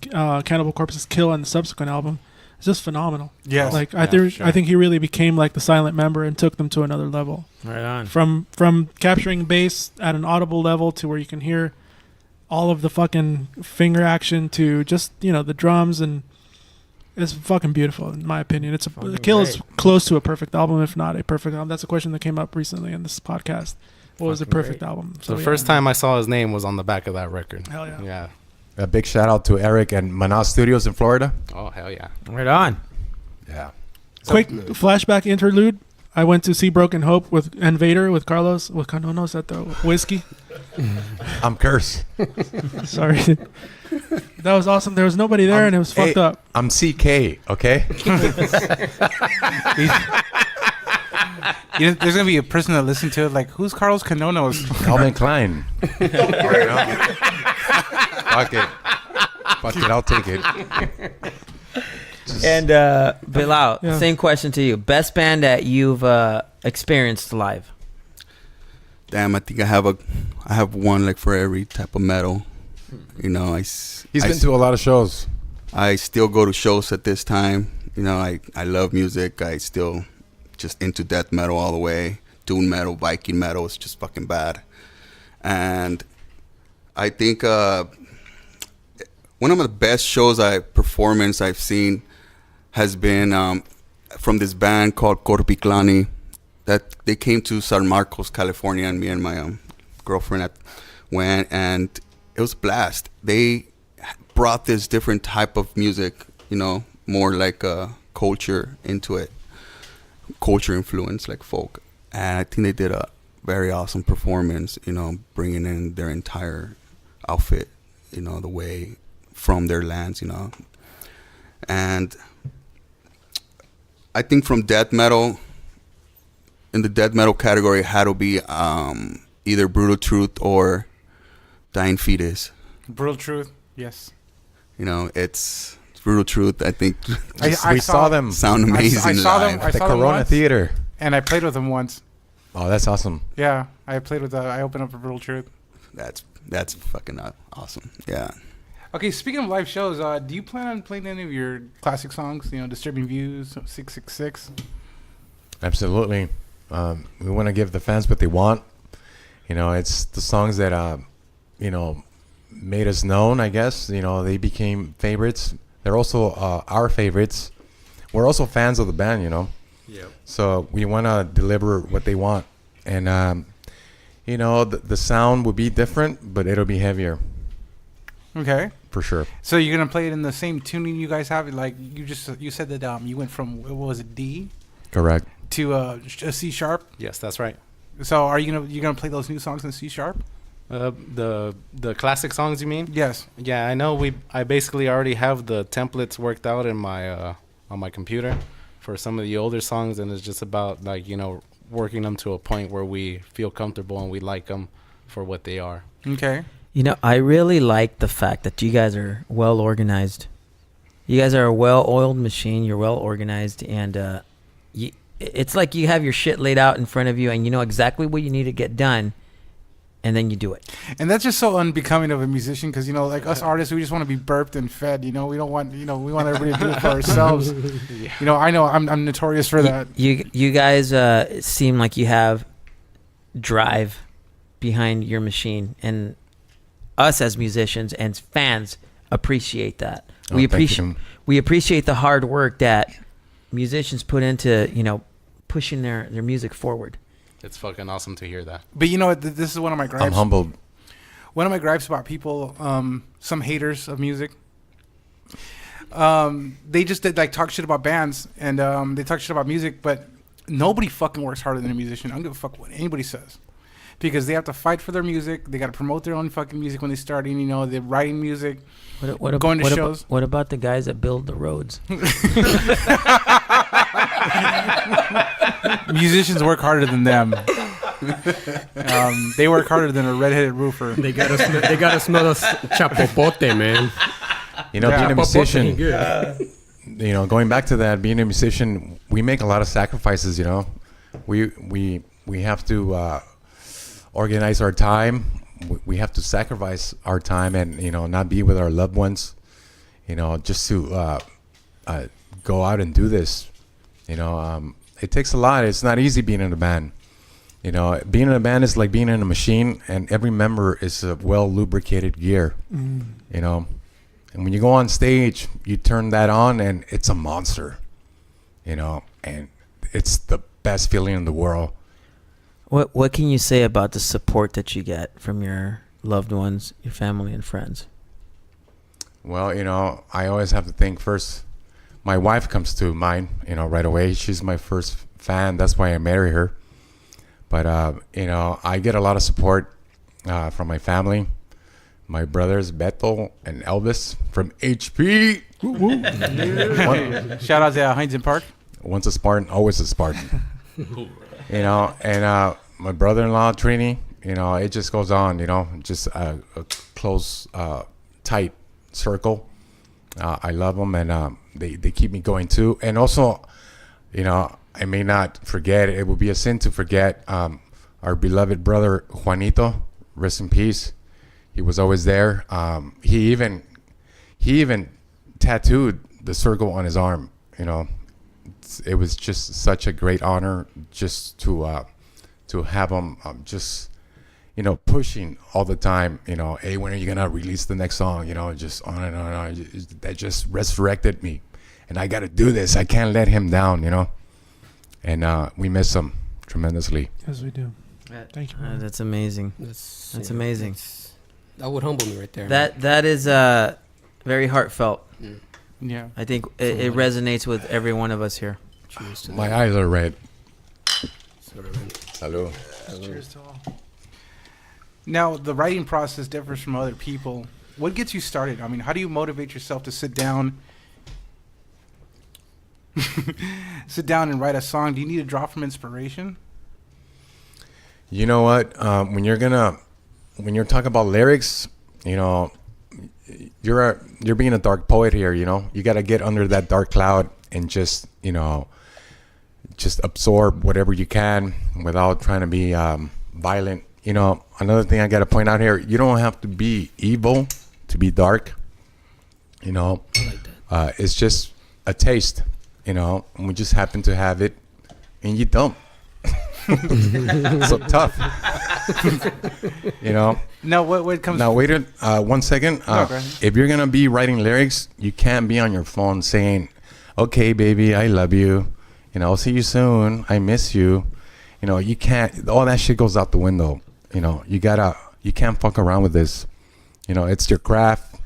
Cannibal Corpse's Kill and the subsequent album is just phenomenal. Yes. Like Yeah, I think he really became like the silent member and took them to another level. Right on. From capturing bass at an audible level to where you can hear all of the fucking finger action to just, you know, the drums, and it's fucking beautiful in my opinion. It's Fucking Kill is great. close to a perfect album, if not a perfect album. That's a question that came up recently in this podcast. What was the Fucking perfect great. album? So the yeah. first time I saw his name was on the back of that record. Hell yeah. Yeah. A big shout out to Eric and Manas Studios in Florida. Oh hell yeah. Right on. Yeah. Quick flashback interlude. I went to see Broken Hope with Vader with Carlos with Canonos at the Whiskey. I'm cursed. Sorry. That was awesome. There was nobody there and it was fucked hey, up. I'm CK, okay? There's gonna be a person that listens to it like, who's Carlos Canonos? Calvin Klein. Fuck it. Fuck it, I'll take it. And Bilal, Yeah. same question to you. Best band that you've experienced live? Damn, I think I have one like for every type of metal. You know, He's been to a lot of shows. I still go to shows at this time. You know, I love music. I still just into death metal all the way. Doom metal, Viking metal is just fucking bad. And I think one of the best shows performance I've seen has been from this band called Corpiclani. That they came to San Marcos, California, and me and my girlfriend went, and it was a blast. They brought this different type of music, you know, more like culture into it, culture influence, like folk. And I think they did a very awesome performance, you know, bringing in their entire outfit, you know, the way from their lands, you know. And I think from death metal, in the death metal category, it had to be either Brutal Truth or Dying Fetus. Brutal Truth, yes. You know, it's Brutal Truth. I think We saw them sound amazing I saw them. live. I at the saw them Corona once, Theater. and I played with them once. Oh, that's awesome. Yeah, I played with. I opened up for Brutal Truth. That's fucking awesome. Yeah. Okay, speaking of live shows, do you plan on playing any of your classic songs? You know, Disturbing Views, 666. Absolutely. We want to give the fans what they want. You know, it's the songs that, you know, made us known, I guess. You know, they became favorites. They're also our favorites. We're also fans of the band, you know. Yep. So we want to deliver what they want. And, you know, the sound will be different, but it'll be heavier. Okay. For sure. So you're gonna play it in the same tuning you guys have? Like you said that you went from, what was it, D Correct. to a C sharp. Yes, that's right. So are you gonna play those new songs in C sharp? The classic songs, you mean? Yes. Yeah, I know. I basically already have the templates worked out in my on my computer for some of the older songs, and it's just about, like, you know, working them to a point where we feel comfortable and we like them for what they are. Okay. You know, I really like the fact that you guys are well organized. You guys are a well-oiled machine. You're well organized, and it's like you have your shit laid out in front of you, and you know exactly what you need to get done, and then you do it. And that's just so unbecoming of a musician, because, you know, like us artists, we just want to be burped and fed. You know, we don't want, you know, we want everybody to do it for ourselves. Yeah. You know I'm notorious for that. You guys seem like you have drive behind your machine, and us as musicians and fans appreciate that. We appreciate the hard work that musicians put into, you know, pushing their music forward. It's fucking awesome to hear that. But you know what? This is one of my gripes. I'm humbled. One of my gripes about people, some haters of music, they just did, like, talk shit about bands, and they talk shit about music, but nobody fucking works harder than a musician. I don't give a fuck what anybody says. Because they have to fight for their music. They got to promote their own fucking music when they start. You know, they're writing music, going to shows. What about the guys that build the roads? Musicians work harder than them. They work harder than a redheaded roofer. They gotta smell the chapopote, man. You know, being a musician, Good. you know, going back to that, being a musician, we make a lot of sacrifices, you know. We have to organize our time. We have to sacrifice our time and, you know, not be with our loved ones, you know, just to go out and do this. You know, it takes a lot. It's not easy being in a band. You know, being in a band is like being in a machine, and every member is a well lubricated gear. You know, and when you go on stage, you turn that on and it's a monster, you know, and it's the best feeling in the world. What can you say about the support that you get from your loved ones, your family and friends? Well, you know, I always have to think first. My wife comes to mind, you know, right away. She's my first fan. That's why I marry her. But, you know, I get a lot of support from my family, my brothers, Beto and Elvis from HP. Shout out to Heinz and Park. Once a Spartan, always a Spartan. You know, and my brother-in-law, Trini, you know, it just goes on, you know, just a close, tight circle. I love them, and they keep me going too. And also, you know, I may not forget, it would be a sin to forget our beloved brother, Juanito, rest in peace. He was always there. He even tattooed the circle on his arm, you know. It was just such a great honor just to have him just, you know, pushing all the time, you know, hey, when are you gonna release the next song, you know, just on and on and on. That just resurrected me, and I gotta do this. I can't let him down, you know. And we miss him tremendously. Yes, we do. Thank you. That's amazing. That's amazing. That would humble me right there. That is very heartfelt. Yeah. I think it resonates with every one of us here. Cheers to My that. eyes are red. Hello. Cheers to all. Now, the writing process differs from other people. What gets you started? I mean, how do you motivate yourself to sit down and write a song? Do you need a drop from inspiration? You know what? When you're talking about lyrics, you know, you're being a dark poet here. You know, you got to get under that dark cloud and just, you know, just absorb whatever you can without trying to be violent. You know, another thing I got to point out here: you don't have to be evil to be dark. You know, I like that. it's just a taste. You know, and we just happen to have it, and you don't. So tough. You know. No, what comes? Now wait 1 second. No, go ahead. If you're gonna be writing lyrics, you can't be on your phone saying, "Okay, baby, I love you. You know, I'll see you soon. I miss you." You know, you can't. All that shit goes out the window. You know, you can't fuck around with this. You know, it's your craft,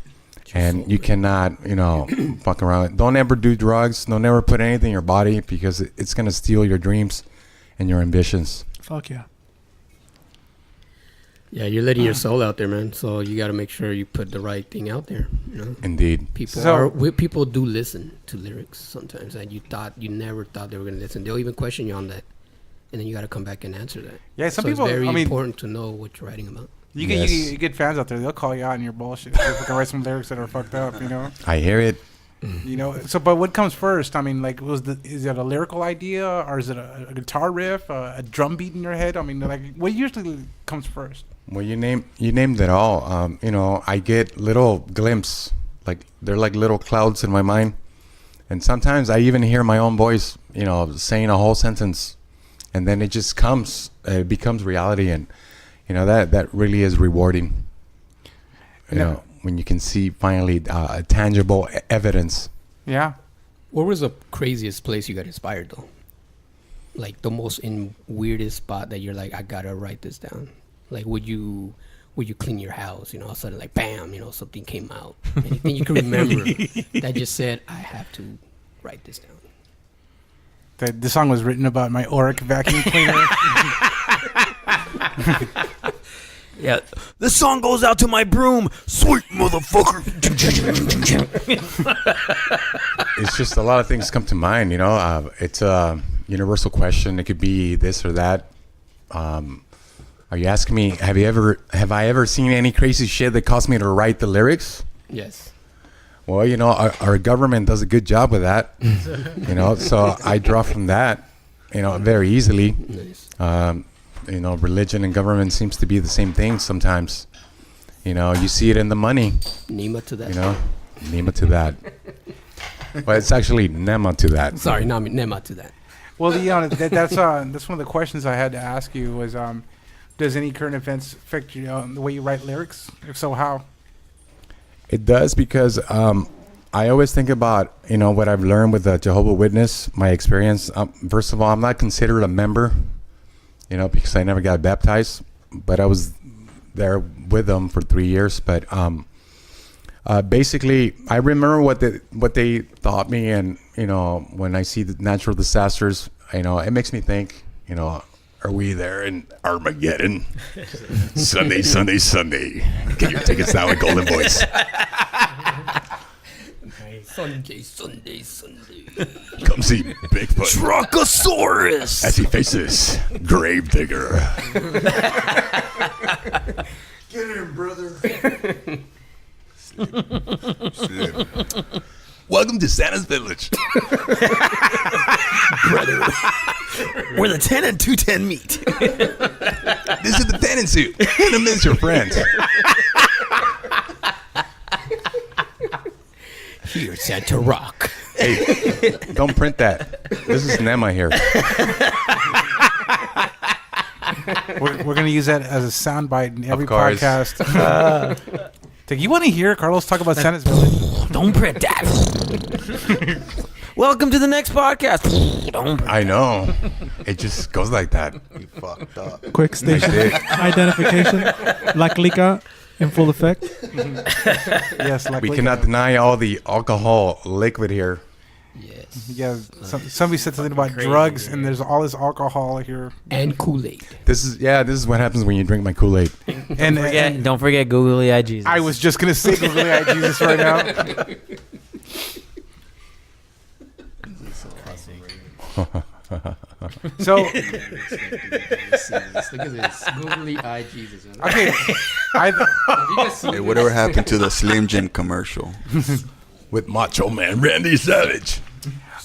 and you cannot, you know, fuck around. Don't ever do drugs. Don't ever put anything in your body because it's gonna steal your dreams and your ambitions. Fuck yeah. Yeah, you're letting your soul out there, man. So you got to make sure you put the right thing out there. You know, Indeed. people do listen to lyrics sometimes, and you never thought they were gonna listen. They'll even question you on that, and then you got to come back and answer that. Yeah, some So people. It's very I mean, important to know what you're writing about. you get Yes. you get fans out there. They'll call you out on your bullshit. If you can write some lyrics that are fucked up, you know. I hear it. You know. So, but what comes first? I mean, like, is it a lyrical idea, or is it a guitar riff, a drum beat in your head? I mean, like, what usually comes first? Well, you named it all. You know, I get little glimpses, like they're like little clouds in my mind, and sometimes I even hear my own voice, you know, saying a whole sentence, and then it just comes, it becomes reality, and you know that really is rewarding. You know, when you can see finally tangible evidence. Yeah. What was the craziest place you got inspired though? Like the most weirdest spot that you're like, I gotta write this down. Like, would you clean your house? You know, all of a sudden, like, bam, you know, something came out. Anything you can remember that just said, I have to write this down. The song was written about my Oric vacuum cleaner. Yeah, this song goes out to my broom, sweet motherfucker. It's just a lot of things come to mind. You know, it's a universal question. It could be this or that. Are you asking me, have I ever seen any crazy shit that caused me to write the lyrics? Yes. Well, you know, our government does a good job with that. You know, so I draw from that, you know, very easily. Nice. You know, religion and government seems to be the same thing sometimes. You know, you see it in the money. Nima to that. You know, Nima to that. But it's actually Nema to that. Sorry, not Nema to that. Well, that's one of the questions I had to ask you was, does any current events affect you the way you write lyrics? If so, how? It does because I always think about, you know, what I've learned with the Jehovah's Witness, my experience. First of all, I'm not considered a member, you know, because I never got baptized, but I was there with them for 3 years. But basically, I remember what they taught me, and you know, when I see the natural disasters, you know, it makes me think, you know, are we there in Armageddon? Sunday. Get your tickets now at Golden Voice. Sunday, Sunday, Sunday. Come see Bigfoot Truckosaurus. as he faces Gravedigger. Get him, brother. Slim. Welcome to Santa's Village. Brother. Where the 10 and 210 meet. This is the tenant suit. And them is your friends. Here, Santa Rock. Hey, don't print that. This is NEMA here. We're going to use that as a soundbite in every course. podcast. You want to hear Carlos talk about Santa's Village? Don't print that. Welcome to the next podcast. Don't print. I know. It just goes like that. You fucked up. Quick station identification. La Clika in full effect. Yes. Like We cannot deny all the alcohol liquid here. Yes. Yeah. Somebody said something about drugs, and there's all this alcohol here. And Kool-Aid. This is what happens when you drink my Kool-Aid. And Don't forget googly eye Jesus. I was just going to say googly eye Jesus right now. So, Look at this. Googly eye Jesus. okay. Hey, whatever happened to the Slim Jim commercial? With Macho Man Randy Savage.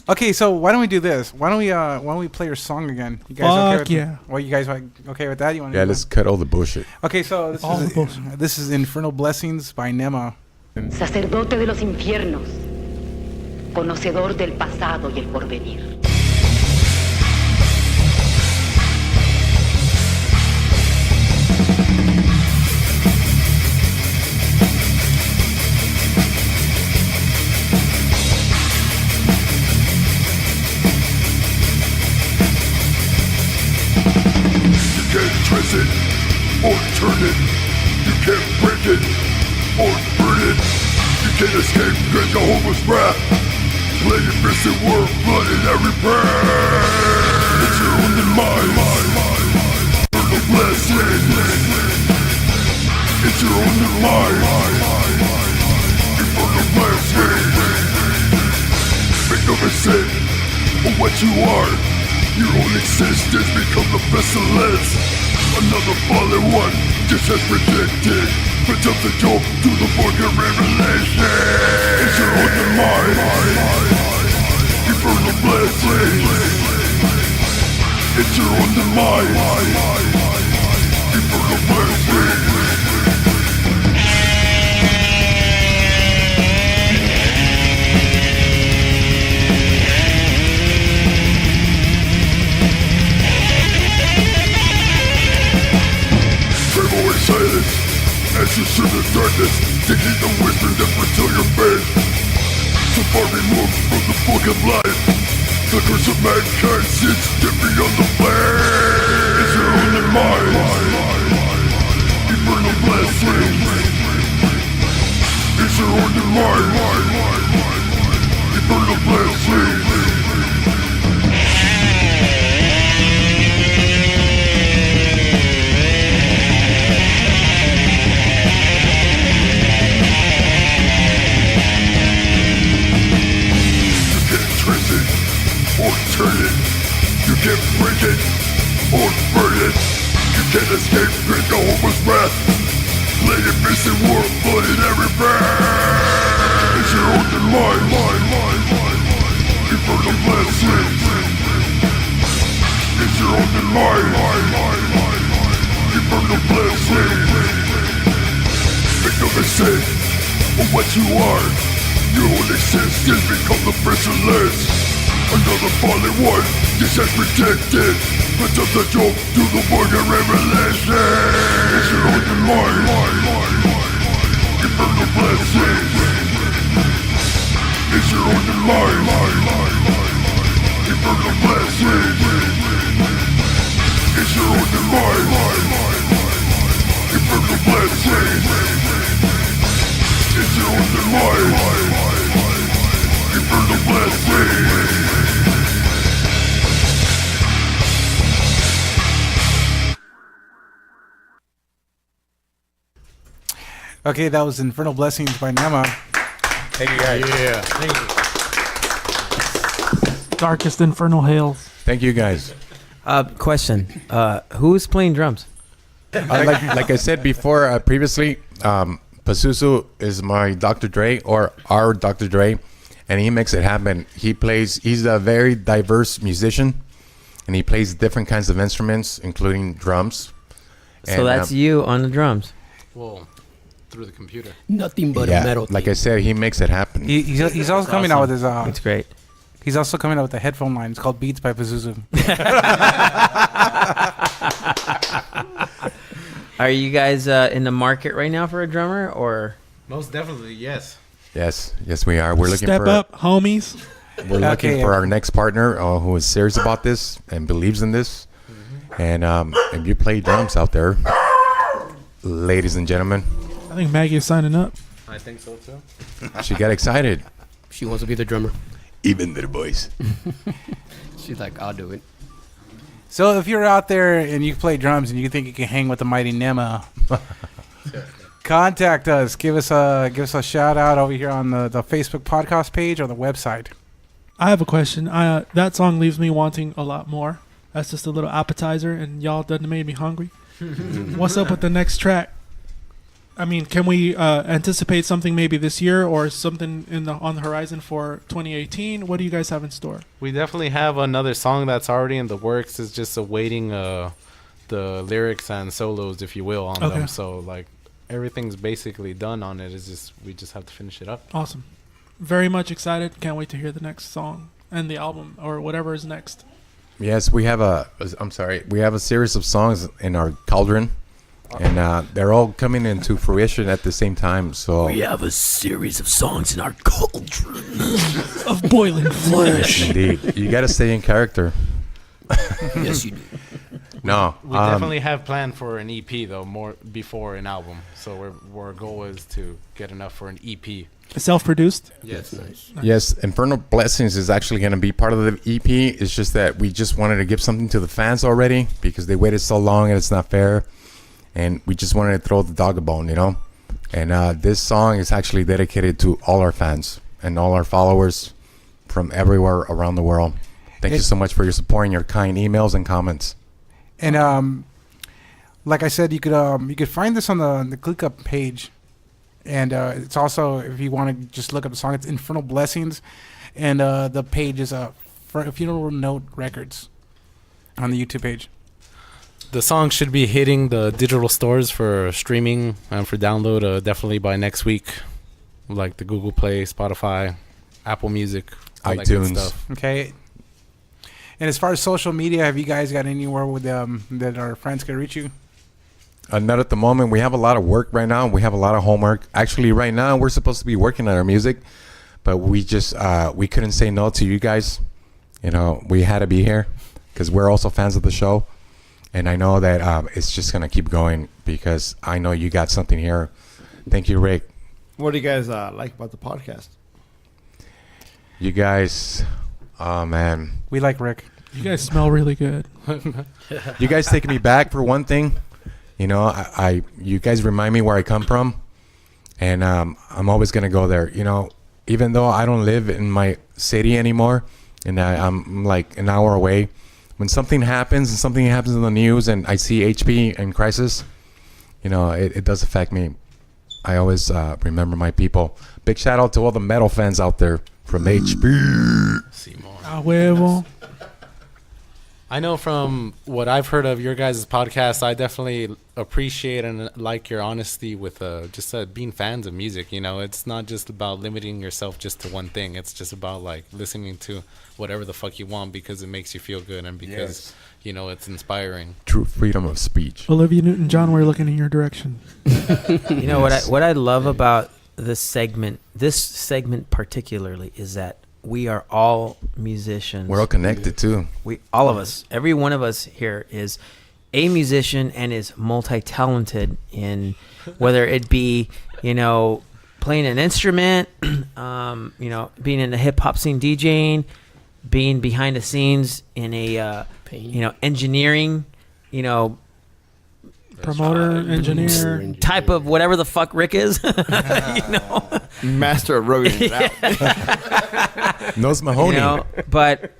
Okay, so why don't we do this? Why don't we play your song again? You guys okay Fuck with yeah. Well, you guys okay with that? You want Yeah, let's cut all the bullshit. Okay, so All the bullshit. this is Infernal Blessings by NEMA. Sacerdote de los infiernos, conocedor del pasado y el porvenir. Trace it or turn it. You can't break it or burn it. You can't escape Jehovah's wrath. Play your missing word, blood in every breath. It's your own demise. Burn the blessing. It's your own demise. You burn the blessing. Make no mistake of what you are. Your own existence become the pestilence. Another fallen one, just as predicted. But up the joke to the book of Revelation. It's your own demise. You burn the blessing. It's your own demise. You burn the blessing. Silence as you serve the darkness, taking the wisdom that foretell your fate. So far removed from the book of life, the curse of mankind sits deep beyond the flame. It's your own demise. Eternal blessing. It's your own demise. Eternal blessing. Or turn it. You can't break it or burn it. You can't escape Jehovah's wrath. Play your missing war, blood in every breath. It's your own demise. You burn the blessing. It's your own demise. You burn the blessing. Make no mistake of what you are. Your own existence become the prisoners. Another fallen one, just as predicted. But up the joke to the book of Revelation. It's your own demise. You burn the blessing. It's your own demise. You burn the blessing. It's your own demise. You burn the blessing. It's your own demise. You burn the blessing. Okay, that was Infernal Blessings by NEMA. Thank you, guys. Yeah. Thank you. Darkest infernal hails. Thank you, guys. Question: who's playing drums? Like I said before, previously, Pazuzu is my Dr. Dre or our Dr. Dre, and he makes it happen. He's a very diverse musician, and he plays different kinds of instruments, including drums. So that's you on the drums. Well, through the computer. Nothing but a metal like thing. I said, he makes it happen. He's also coming out with his. That's great. He's also coming out with a headphone line. It's called Beats by Pazuzu. Are you guys in the market right now for a drummer, or? Most definitely, yes. Yes, we are. We're looking Step for up, homies. We're looking for our next partner who is serious about this and believes in this. And if you play drums out there, ladies and gentlemen, I think Maggie is signing up. I think so too. she got excited. She wants to be the drummer. Even their voice. She's like, I'll do it. So if you're out there and you play drums and you think you can hang with the mighty NEMA, contact us. Give us a shout out over here on the Facebook podcast page or the website. I have a question. That song leaves me wanting a lot more. That's just a little appetizer, and y'all done made me hungry. What's up with the next track? I mean, can we anticipate something maybe this year or something on the horizon for 2018? What do you guys have in store? We definitely have another song that's already in the works. It's just awaiting the lyrics and solos, if you will, on them. So like everything's basically done on it. It's just we just have to finish it up. Awesome. Very much excited. Can't wait to hear the next song and the album or whatever is next. Yes, we have a series of songs in our cauldron. And they're all coming into fruition at the same time. So we have a series of songs in our cauldron of boiling flesh. Indeed, you got to stay in character. Yes, you do. No, we definitely have planned for an EP though, more before an album. So our goal is to get enough for an EP. Self-produced? Yes, nice. Yes, Infernal Blessings is actually going to be part of the EP. It's just that we just wanted to give something to the fans already because they waited so long and it's not fair. And we just wanted to throw the dog a bone, you know? And this song is actually dedicated to all our fans and all our followers from everywhere around the world. Thank you so much for your support and your kind emails and comments. And like I said, you could find this on the Clika page. And it's also, if you want to just look up the song, it's Infernal Blessings. And the page is Funeral Note Records on the YouTube page. The song should be hitting the digital stores for streaming and for download definitely by next week, like the Google Play, Spotify, Apple Music, all that good iTunes. stuff. Okay. And as far as social media, have you guys got anywhere with that our friends can reach you? Not at the moment. We have a lot of work right now. We have a lot of homework. Actually, right now, we're supposed to be working on our music, but we just we couldn't say no to you guys. You know, we had to be here because we're also fans of the show. And I know that it's just going to keep going because I know you got something here. Thank you, Rick. What do you guys like about the podcast? You guys, oh, man. We like Rick. You guys smell really good. You guys take me back for one thing. You know, you guys remind me where I come from. And I'm always going to go there. You know, even though I don't live in my city anymore and I'm like an hour away, when something happens and something happens in the news and I see HP and Crisis, you know, it does affect me. I always remember my people. Big shout out to all the metal fans out there from HP. A huevo. I know from what I've heard of your guys' podcast, I definitely appreciate and like your honesty with just being fans of music. You know, it's not just about limiting yourself just to one thing. It's just about like listening to whatever the fuck you want because it makes you feel good and because, you know, it's inspiring. True freedom of speech. Olivia Newton-John, we're looking in your direction. You know, what I love about this segment particularly is that we are all musicians. We're all connected too. All of us, every one of us here is a musician and is multi-talented in whether it be, you know, playing an instrument, you know, being in the hip hop scene, DJing, being behind the scenes in a, you know, engineering, you know, promoter, engineer. type of whatever the fuck Rick is. Master of rugging it out. Knows Mahoney. But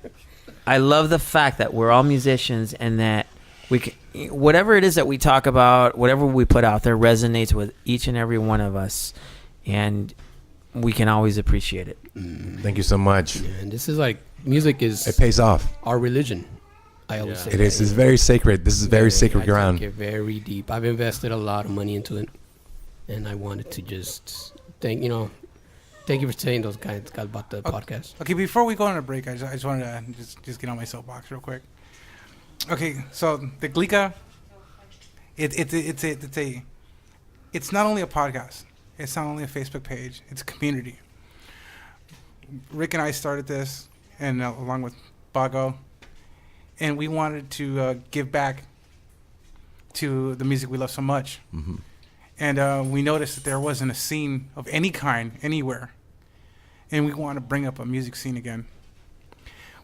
I love the fact that we're all musicians and that we can, whatever it is that we talk about, whatever we put out there resonates with each and every one of us, and we can always appreciate it. Thank you so much. Yeah, and this is like music is It pays off. our religion. I always say It is. It's very sacred. This is very sacred ground. I take it very deep. I've invested a lot of money into it, and I wanted to just thank you for saying those guys about the podcast. Okay, before we go on a break, I just wanted to just get on my soapbox real quick. Okay, so the Clika, it's not only a podcast. It's not only a Facebook page. It's a community. Rick and I started this, and along with Bago, and we wanted to give back to the music we love so much. Mm-hmm. And we noticed that there wasn't a scene of any kind anywhere. And we want to bring up a music scene again.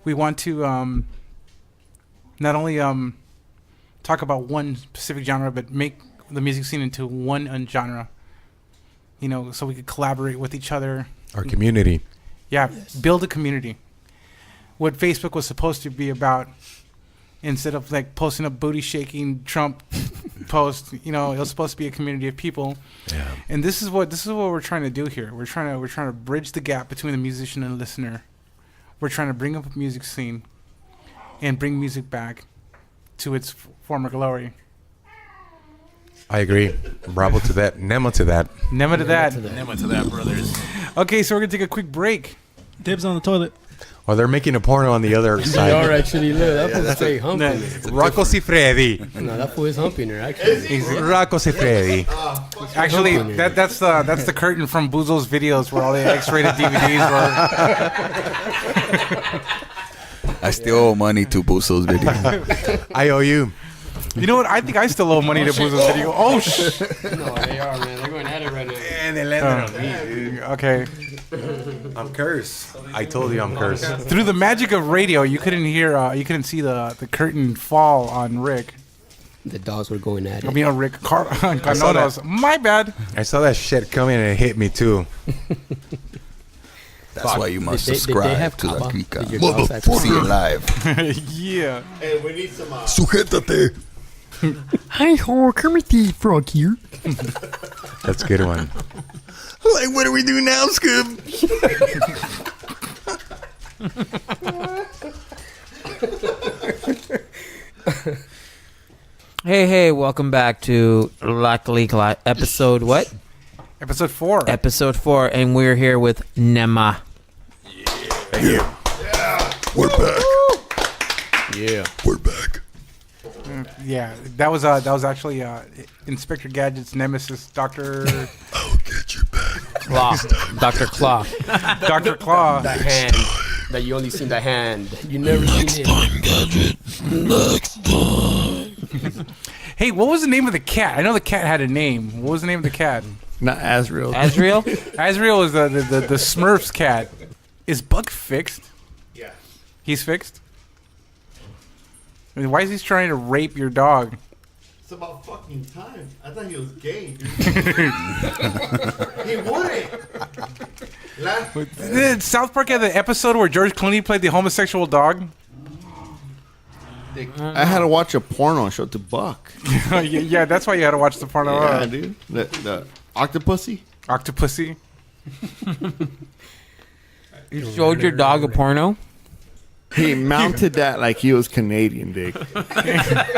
We want to not only talk about one specific genre, but make the music scene into one genre. So we could collaborate with each other. Our community. Yeah, build a community. What Facebook was supposed to be about, instead of like posting a booty shaking Trump post, it was supposed to be a community of people. Yeah. And this is what we're trying to do here. We're trying to bridge the gap between the musician and the listener. We're trying to bring up a music scene and bring music back to its former glory. I agree. Bravo to that. NEMA to that. NEMA to that. NEMA to that, brothers. Okay, so we're gonna take a quick break. Dibs on the toilet. Oh, they're making a porno on the other They side. are actually look. That fool's say humping her. Rocco Siffredi. No, that fool is humping her actually. Rocco Siffredi. Actually, that's the curtain from Buzo's videos where all the X-rated DVDs were. I still owe money to Buso's video. I owe you. You know what? I think I still owe money to Buzo's video. Oh shit! No, they are, man. They're going at it right now. And they landed on me, dude. Okay. I'm cursed. I told you I'm cursed. Through the magic of radio, you couldn't see the curtain fall on Rick. The dogs were going at it. I mean, on Rick Canonos. My bad. I saw that shit coming and it hit me too. That's why you must Did they subscribe have to the Kaba? Clika. Did your dogs have Kaba? See it live. Yeah. Hey, we need some. Sujétate. Hi ho, Kermit the Frog here. That's a good one. Like, what do we do now, Scoob? Hey, welcome back to La Clika, episode what? Episode 4. Episode 4, and we're here with NEMA. We're back. Yeah. We're back. Yeah, that was actually Inspector Gadget's nemesis, Dr. I'll get you back. Claw. Dr. Claw. Dr. Claw. That hand. That you only seen the hand. You never seen it. Gadget. Next time. Hey, what was the name of the cat? I know the cat had a name. What was the name of the cat? Not Azrael. Azrael? Azrael was the Smurfs cat. Is Buck fixed? Yeah. He's fixed? I mean, why is he trying to rape your dog? It's about fucking time. I thought he was gay, dude. He wouldn't. Did South Park had the episode where George Clooney played the homosexual dog? I had to watch a porno show to Buck. Yeah, that's why you had to watch the porno. Yeah, dude. The Octopussy? Octopussy. You showed your dog a porno? He mounted that like he was Canadian, Dick.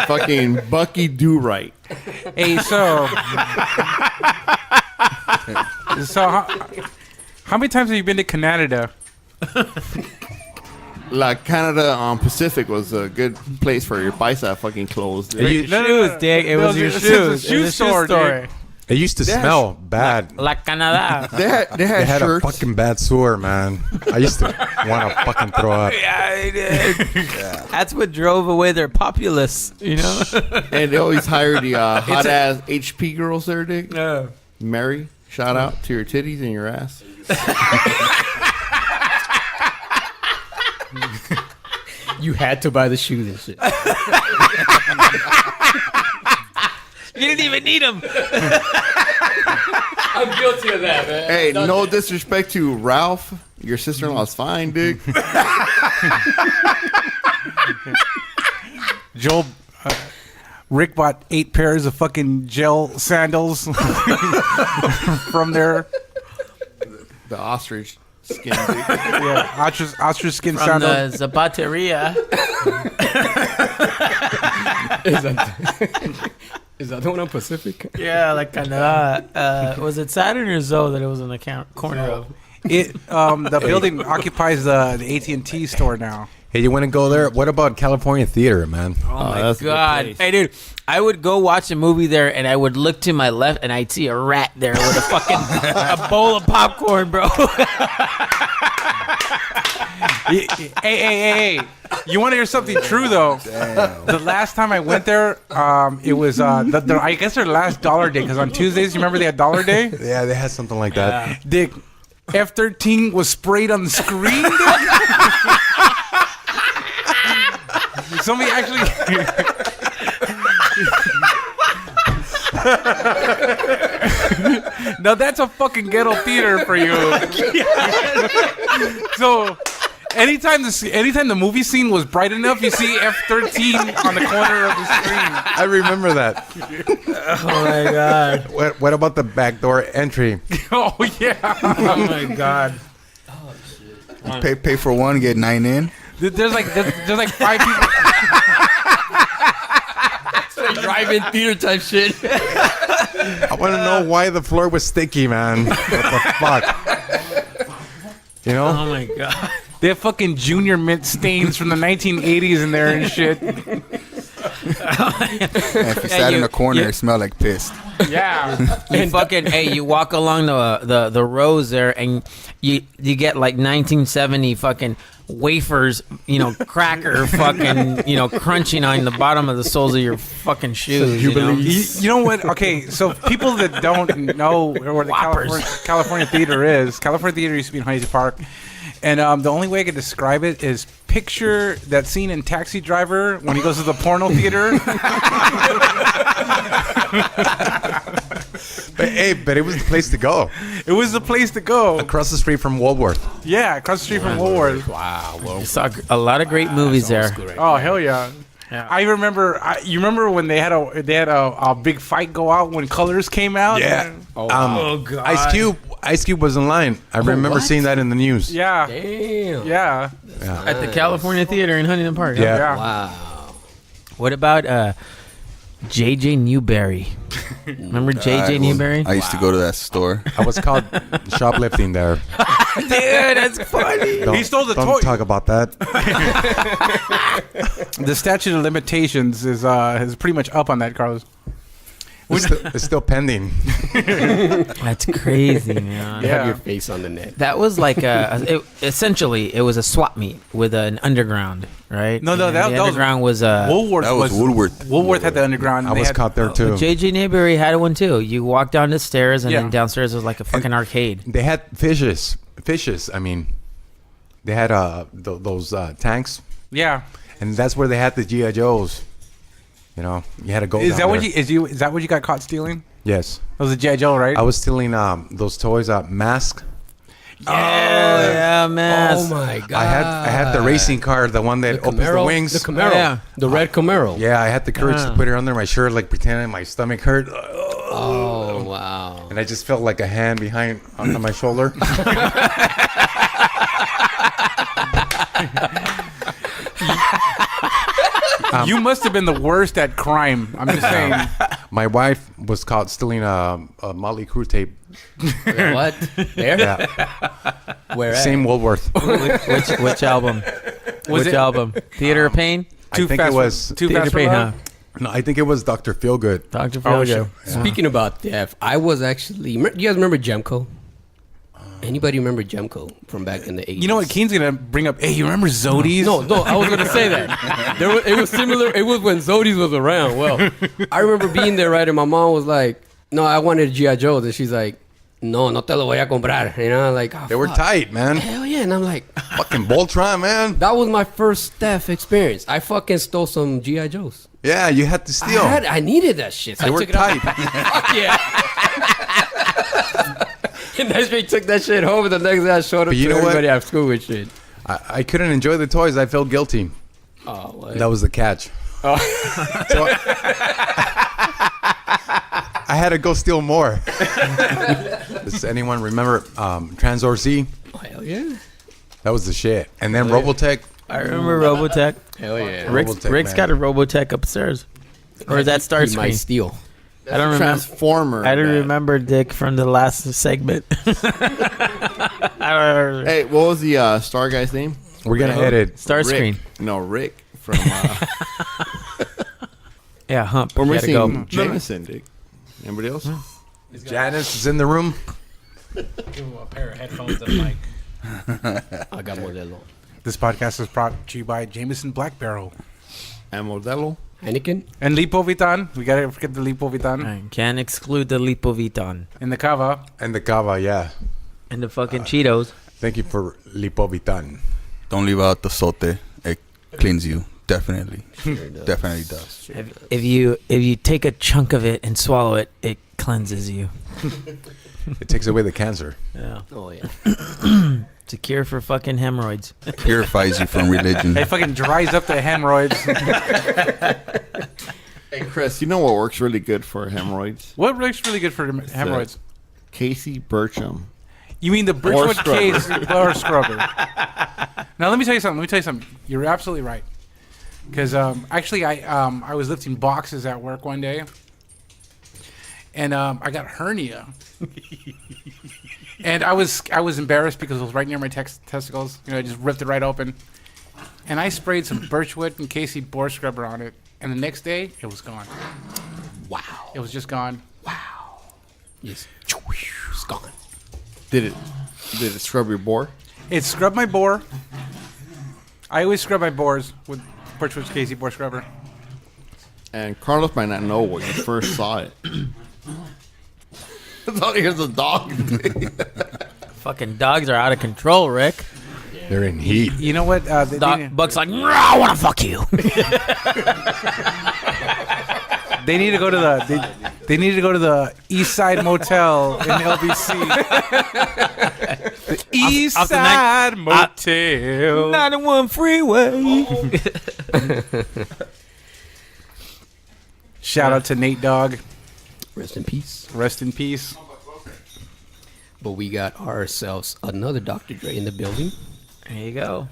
Fucking Bucky Do Right. Hey, so how many times have you been to Canada? Like Canada Pacific was a good place for your bicep fucking clothes. Dude. Shoes, Dick. It was your shoes. It was a shoe store, dude. It used to smell bad. La Canada. They had They had shirts. a fucking bad sewer, man. I used to want to fucking throw up. Yeah, it did. That's what drove away their populace, you know? And they always hired the hot ass HP girls there, Dick. Yeah. Mary, shout out to your titties and your ass. You had to buy the shoes and shit. didn't even need them. I'm guilty of that, man. Hey, no disrespect to Ralph. Your sister-in-law's fine, dude. Joel, Rick bought 8 pairs of fucking gel sandals from there. The ostrich skin, dude. Yeah, ostrich skin From sandals. the Zapateria. Is that the one on Pacific? Yeah, like on was it Saturn or Zoe that it was in the corner of? The building occupies the AT&T store now. Hey, you want to go there? What about California Theater, man? Oh my that's a good god! place. Hey, dude, I would go watch a movie there, and I would look to my left, and I'd see a rat there with a fucking a bowl of popcorn, bro. Hey! You want to hear something true though? Damn. The last time I went there, it was I guess their last dollar day because on Tuesdays, you remember they had dollar day? Yeah, they had something like that. Dick, F-13 was sprayed on the screen. Dude. Somebody actually. Now that's a fucking ghetto theater for you. So, anytime the movie scene was bright enough, you see F-13 on the corner of the screen. I remember that. Oh my god! What about the backdoor entry? Oh yeah. Oh my god! Pay for one, get 9 in. There's like 5 people. Drive-in theater type shit. I want to know why the floor was sticky, man. What the fuck? You know? Oh my god! They have fucking Junior Mint stains from the 1980s in there and shit. And if you sat in a corner, it smelled like piss. Yeah. You fucking you walk along the rows there, and you get like 1970 fucking wafers, cracker fucking, crunching on the bottom of the soles of your fucking shoes. You know what? Okay, so people that don't know where the California Theater is, California Theater used to be in Huntington Park. And the only way I could describe it is picture that scene in Taxi Driver when he goes to the porno theater. But it was the place to go. It was the place to go. Across the street from Woolworth. Yeah, across the street from Woolworth. Wow. Well, You saw a lot of great movies there. right Oh hell yeah! Yeah. I remember. You remember when they had a big fight go out when Colors came out? Yeah. Oh, God. Ice Cube was in line. I remember seeing that in the news. Yeah. Damn. Yeah. At the California Theater in Huntington Park. Yeah. Yeah. Wow. What about J.J. Newberry? Remember J.J. Newberry? I used to go to that store. I was caught shoplifting there. Dude, that's funny. Don't, He stole the don't toy. talk about that. The statute of limitations is pretty much up on that, Carlos. It's still pending. That's crazy, man. You Yeah. have your face on the net. That was like essentially it was a swap meet with an underground, right? No, And that the was underground was Woolworth That was Woolworth. Woolworth had the underground. I and they was had- caught there too. J.J. Newberry had one too. You walk down the stairs, and Yeah. then downstairs was like a fucking arcade. They had fishes. I mean, they had those tanks, Yeah. and that's where they had the GI Joes. You know, you had to go. Is down that what there. is that what you got caught stealing? Yes, That was a G.I. Joe, right? I was stealing those toys. Mask. Oh yeah, man. Oh my god. I had the racing car, the one that opens the wings. The Camaro. Yeah. The red Camaro. Yeah, I had the courage to put it under my shirt, like pretending my stomach hurt, Oh wow. and I just felt like a hand behind on my shoulder. You must have been the worst at crime. I'm just saying. My wife was caught stealing a Motley Crue tape. What? There? Yeah, Where at? same Woolworth. Which album? Was Which it- album? Theater of Pain. I think it was. Too Theater fast of for Pain, huh? love. No, I think it was Dr. Feelgood. Dr. Oh, Feelgood. Speaking about theft, I was actually. You guys remember Gemco? Anybody remember Gemco from back in the 80s? You know what? Keen's gonna bring up. Hey, you remember Zodies? No, I was gonna say that. It was similar. It was when Zodies was around. Well, I remember being there, right, and my mom was like, "No, I wanted a G.I. Joe," and she's like, "No, no te lo voy a comprar." You know, like They were fuck. tight, man. Hell yeah, and I'm like, Fucking Voltron, man. that was my first theft experience. I fucking stole some G.I. Joes. Yeah, you had to steal. I needed that shit. So They I were took it out. tight. Fuck yeah. And I straight took that shit home, and the next day I showed up But you to know what? everybody at school with shit. I couldn't enjoy the toys. I felt guilty. Oh, what? That was the catch. Oh. So I had to go steal more. Does anyone remember Transor Z? Oh, hell yeah. That was the shit. And then Hell yeah. Robotech. I remember Robotech. Hell yeah. Robotech, Rick's man. got a Robotech upstairs. Or is that He might Starscream? steal. I don't remember. Transformer. I don't that. remember Dick from the last segment. Hey, what was the Star guy's name? We're going to edit. Starscream. Rick. No, Rick from. Yeah, Hump. We're You gotta go. missing Jameson, Dick. Anybody else? Janice is in the room. Give him a pair of headphones and a mic. I got Modelo. This podcast is brought to you by Jameson Black Barrel And Modelo. Heineken? and Lipovitan. We gotta forget the Lipovitan Can't exclude the Lipovitan. and the Cava. And the Cava, yeah. And the fucking Cheetos. Thank you for Lipovitan. Don't leave out the sote. It cleans you. Definitely. Definitely does. If you take a chunk of it and swallow it, it cleanses you. It takes away the cancer. Yeah. Oh, yeah. It's a cure for fucking hemorrhoids. Purifies you from religion. It fucking dries up the hemorrhoids. Hey, Chris, you know what works really good for hemorrhoids? What works really good for hemorrhoids? Casey Burcham. You mean the Birchwood scrubber. Case or scrubber? Now let me tell you something. You're absolutely right. Because actually, I was lifting boxes at work one day, and I got hernia, and I was embarrassed because it was right near my testicles. You know, I just ripped it right open, and I sprayed some Birchwood and Casey Boar Scrubber on it, and the next day it was gone. Wow. It was just gone. Yes. It's gone. Did it scrub your bore? It scrubbed my bore. I always scrub my bores with Birchwood's Casey Boar Scrubber. And Carlos might not know when you first saw it. I thought he was a dog. Fucking dogs are out of control, Rick. They're in heat. You know what? Buck's like, I want to fuck you. They need to go to they need to go to the East Side Motel in LBC. The East off the Side Motel. 91 freeway. Shout out to Nate Dogg. Rest in peace. Rest in peace. But we got ourselves another Dr. Dre in the building. There you go.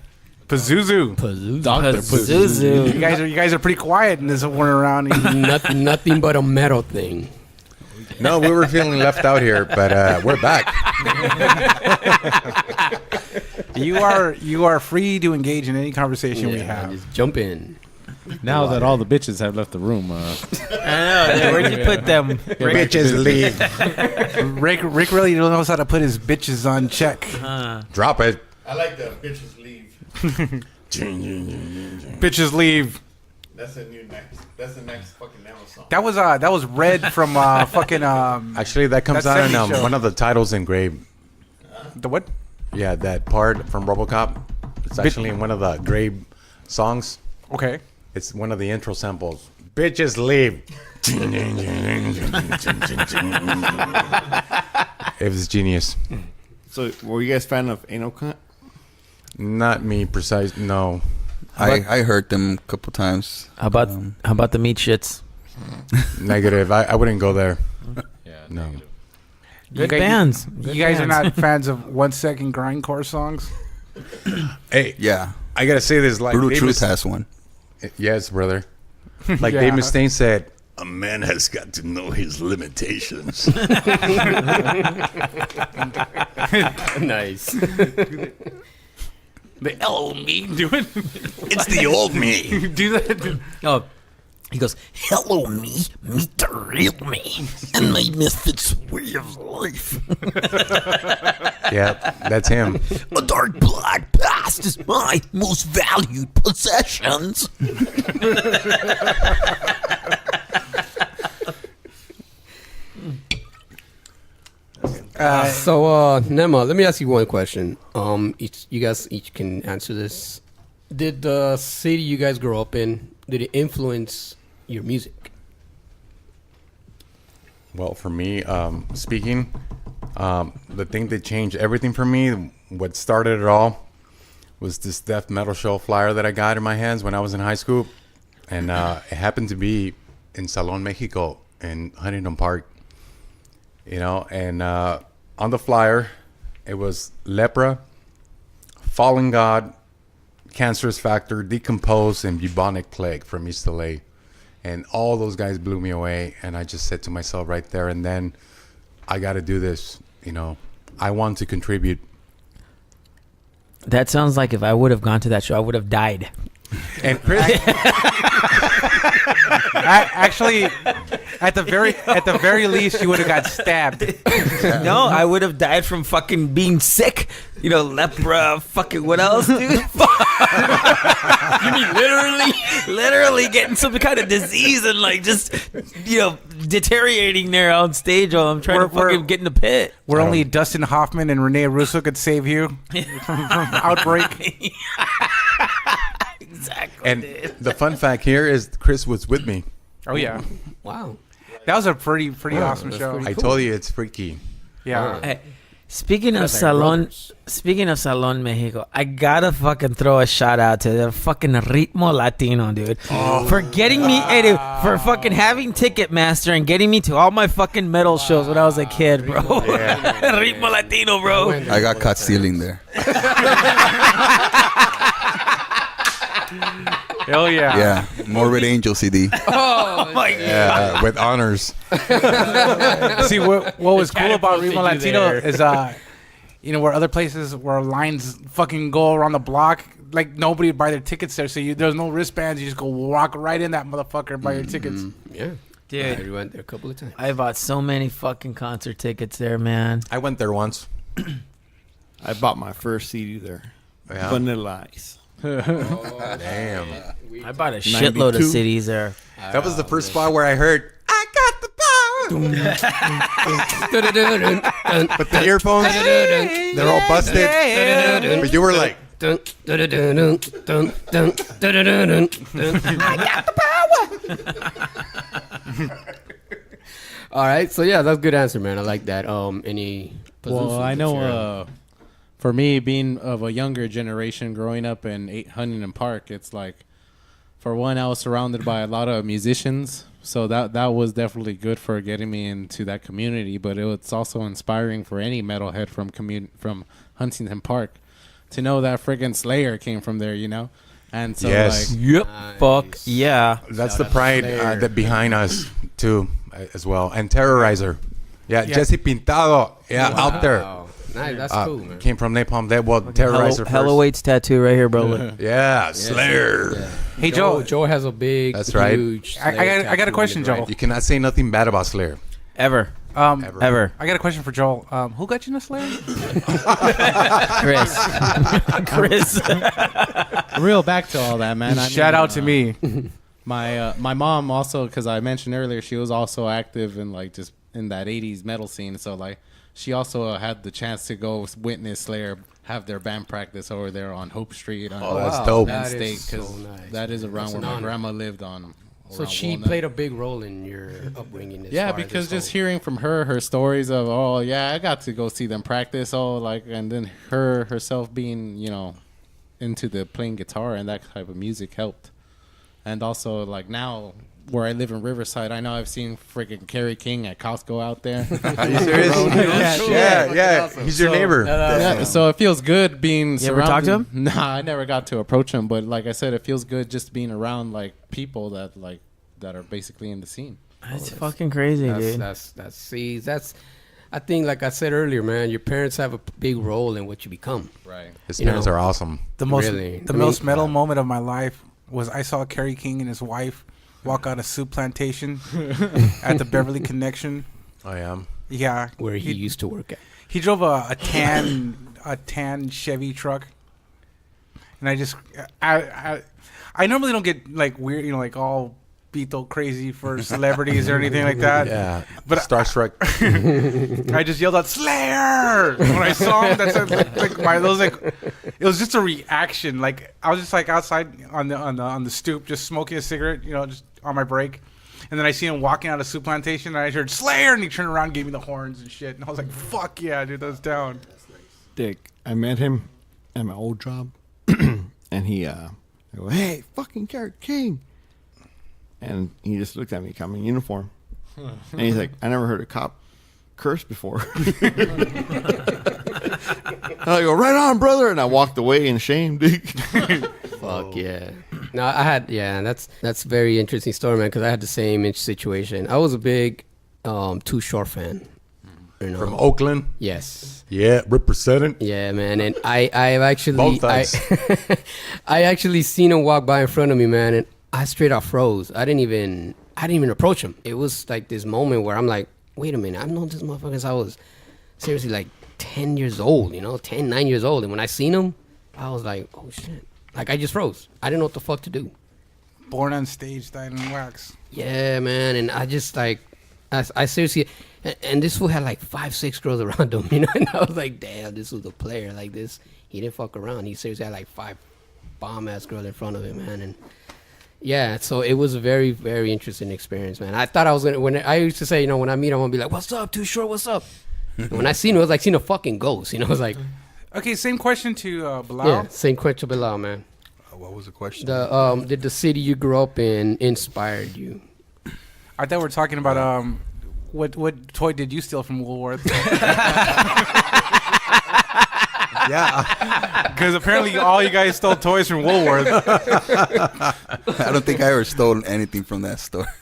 Pazuzu. Pazuzu. You guys are pretty quiet in this one around. nothing but a metal thing. No, we were feeling left out here, but we're back. You are free to engage in any conversation we have. Just jump in. Now that all the bitches have left the room, I know. Where'd you put them? Bitches leave. Rick really knows how to put his bitches on check. Drop it. I like the bitches leave. Bitches leave. That's the next fucking Nima song. That was Red from fucking. Actually, that comes That out in 70s show. one of the titles in Grave. The what? Yeah, that part from RoboCop. It's actually in one of the Grave songs. Okay. It's one of the intro samples. Bitches leave. It was genius. So, were you guys fan of Anal Cunt? Not me, precise. No. I heard them a couple times. How about the meat shits? Negative. I wouldn't go there. yeah, No. Good bands. You guys are not fans of 1 second grindcore songs? Hey, Yeah. I gotta say this. Like Brutal Dave Truth Mus- has one. Yes, brother. Like Yeah. Dave Mustaine said, A man has got to know his limitations. Nice. The L me do it. It's the old me. Do that. Oh, He goes, hello me, meet the real me, and my misfits way of life. yeah, that's him. A dark black past is my most valued possessions. So, Nema, let me ask you one question. You guys each can answer this. Did the city you guys grew up in, did it influence your music? Well, for me, speaking, the thing that changed everything for me, what started it all, was this death metal show flyer that I got in my hands when I was in high school. And it happened to be in Salon, Mexico, in Huntington Park. You know, and on the flyer, it was lepra, fallen god, cancerous factor, decompose, and bubonic plague from East LA. And all those guys blew me away. And I just said to myself right there and then, I got to do this. You know, I want to contribute. That sounds like if I would have gone to that show, I would have died. And Chris, Actually, at the very least, you would have got stabbed. No, I would have died from fucking being sick. You know, lepra, fucking what else, dude? You mean literally getting some kind of disease and like just, you know, deteriorating there on stage while I'm trying to fucking get in the pit. Where only Dustin Hoffman and Rene Russo could save you from outbreak. Exactly. and the fun fact here is Chris was with me. Oh yeah, Wow. that was a pretty awesome show. I told you it's freaky. Yeah. Hey, speaking of Salon Mexico, I gotta fucking throw a shout out to the fucking Ritmo Latino, dude, for getting me, dude, for fucking having Ticketmaster and getting me to all my fucking metal shows when I was a kid, bro. Ritmo Latino, bro. I got caught stealing there. Hell yeah. Yeah, Morbid Angel CD. Oh my god. Yeah, with honors. See what was cool about Ritmo Latino is you know, where other places where lines fucking go around the block, like nobody would buy their tickets there, so there's no wristbands, you just go walk right in that motherfucker and buy your tickets. Yeah. Dude, I went there a couple of times. I bought so many fucking concert tickets there, man. I went there once. I bought my first CD there. Yeah. Vanilla Ice. Damn. I bought a shitload of 92. CDs there. That was the first spot where I heard, I got the power. But the earphones, they're all busted. But you were like, I got the power. All right, so yeah, that's a good answer, man. I like that. Any? Well, I know. For me, being of a younger generation, growing up in Huntington Park, it's like, for one, I was surrounded by a lot of musicians, so that was definitely good for getting me into that community. But it's also inspiring for any metalhead from Huntington Park to know that friggin' Slayer came from there, you know. And so, yes. like, Yep. Fuck yeah. That's the pride that behind us too, as well. And Terrorizer, yeah. Jesse Pintado, yeah, out there. Nice, that's cool, man. Came from Napalm Death. Well, Terrorizer Hello Waits tattoo right here, bro. Yeah, Slayer. Yeah. Hey Joe, Joe has a big, That's right. huge. I got a question, Joel. You cannot say nothing bad about Slayer. Ever. Ever. I got a question for Joel. Who got you in a Slayer? Chris. real back to all that, man. Shout out to me. My mom also, because I mentioned earlier, she was also active in like just in that 80s metal scene. So like she also had the chance to go witness Slayer have their band practice over there on Hope Street. On that's dope. Penn That State, is so 'cause nice, that is man. around That's where an my honor. grandma lived on. So around she Walnut. played a big role in your upbringing. As Yeah, far as because this just whole- hearing from her stories of, oh yeah, I got to go see them practice, and then herself being, you know, into the playing guitar and that type of music helped. And also like now where I live in Riverside, I know I've seen freaking Kerry King at Costco out there. Are you serious? Yeah. He's your neighbor. Yeah, so it feels good being You ever surrounded. talk to him? Nah, I never got to approach him, but like I said, it feels good just being around like people that are basically in the scene. That's fucking crazy, dude. That's I think, like I said earlier, man, your parents have a big role in what you become. Right. His parents are awesome. The most Really? most metal moment of my life was I saw Kerry King and his wife walk out of Soup Plantation at the Beverly Connection. I am. Yeah, Where he used to work at. He drove a tan Chevy truck, and I normally don't get like weird, you know, like all Beatle crazy for celebrities or anything like that. Yeah, but starstruck. I just yelled out Slayer when I saw him. That's it was just a reaction. Like I was just like outside on the stoop, just smoking a cigarette, you know, just on my break. And then I see him walking out of Soup Plantation, and I heard Slayer, and he turned around and gave me the horns and shit. And I was like, fuck yeah, dude, that's down. Dick, I met him at my old job, and he, I go, hey, fucking Carrot King. And he just looked at me, come in uniform. And he's like, I never heard a cop curse before. And I go, right on, brother. And I walked away in shame, dude. Fuck yeah. No, I had, that's very interesting story, man, because I had the same situation. I was a big Too Short fan. You know? From Oakland? Yes. Yeah, representing. Yeah, man. And I've actually, Both sides. I actually seen him walk by in front of me, man, and I straight up froze. I didn't even approach him. It was like this moment where I'm like, wait a minute, I've known this motherfucker since I was seriously like 10 years old, 9 years old. And when I seen him, I was like, oh shit. Like, I just froze. I didn't know what the fuck to do. Born on stage, died in wax. Yeah, man. And I just like, I seriously, and this fool had like 5-6 girls around him, and I was like, damn, this was a player like this. He didn't fuck around. He seriously had like 5 bomb-ass girls in front of him, man. And yeah, so it was a very, very interesting experience, man. I thought I was going to, when I used to say, when I meet him, I'm going to be like, what's up, Too Short, what's up? And when I seen him, it was like seeing a fucking ghost, I was like. Okay, same question to Bilal. Yeah, same question to Bilal, man. What was the question? Did the city you grew up in inspired you? I thought we were talking about what toy did you steal from Woolworth? Yeah. Because apparently all you guys stole toys from Woolworth. I don't think I ever stole anything from that store.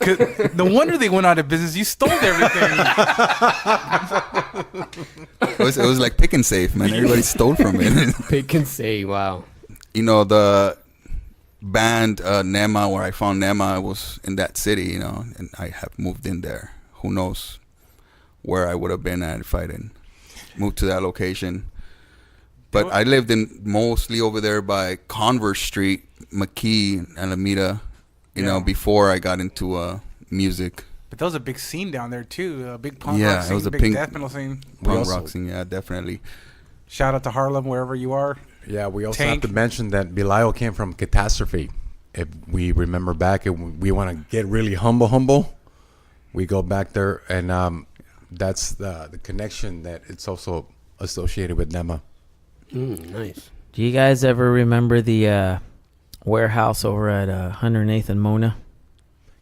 No wonder they went out of business. You stole everything. It was like pick and save, man. Everybody stole from it. Pick and save, wow. The band NEMA, where I found NEMA, was in that city, and I have moved in there. Who knows where I would have been at if I didn't move to that location. But I lived in mostly over there by Converse Street, McKee, Alameda, before I got into music. But there was a big scene down there, too. A big punk rock Yeah, scene, it was a big death metal scene. Punk rock scene, yeah, definitely. Shout out to Harlem, wherever you are. Yeah, we also Tank. have to mention that Belial came from Catastrophe. If we remember back, if we want to get really humble, we go back there, and that's the connection that it's also associated with NEMA. Nice. Do you guys ever remember the warehouse over at 108th and Mona?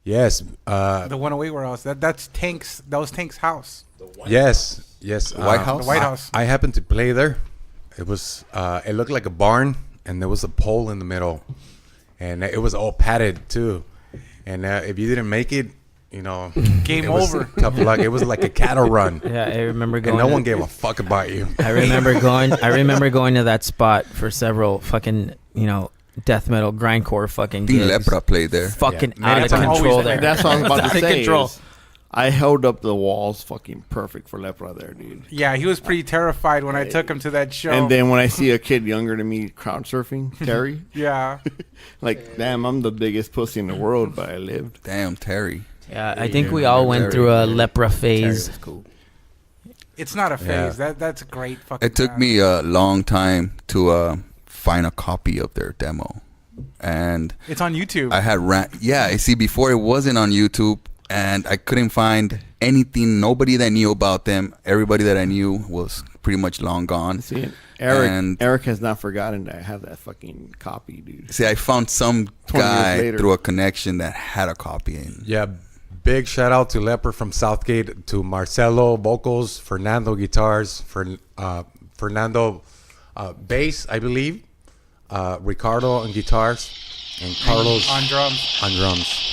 Yes. The 108 warehouse. That's Tank's. That was Tank's house. Yes. The White House? The White House. I happened to play there. It was. It looked like a barn, and there was a pole in the middle, and it was all padded too. And if you didn't make it, game over. Tough luck. It was like a cattle run. Yeah, I remember going. And no one gave a fuck about you. I remember going to that spot for several fucking, death metal grindcore fucking gigs. Lepra played there. Fucking Yeah, out of control there. That's what I was about to Out of say. control. I held up the walls fucking perfect for Lepra there, dude. Yeah, he was pretty terrified when I took him to that show. And then when I see a kid younger than me crowd surfing, Terry. Yeah. Like, damn, I'm the biggest pussy in the world, but I lived. Damn, Terry. Yeah, I think we all went through a lepra phase. Cool. It's not a phase. Yeah. That's a great fucking. It took me a long time to find a copy of their demo, and It's on YouTube. I had see, before it wasn't on YouTube, and I couldn't find anything. Nobody that knew about them. Everybody that I knew was pretty much long gone. See, Eric has not forgotten that I have that fucking copy, dude. See, I found some 20 years guy later. through a connection that had a copy. And Yeah, big shout out to Leper from Southgate, to Marcelo vocals, Fernando guitars, Fernando bass, I believe, Ricardo on guitars, and Carlos on drums. On drums.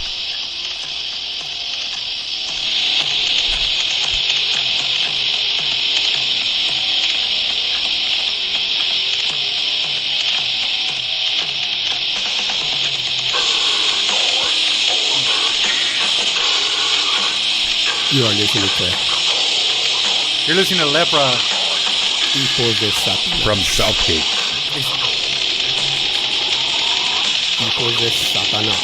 You are listening to. You're listening to Lepra. Hijos de Satanás. From Southgate. Hijos de Satanás.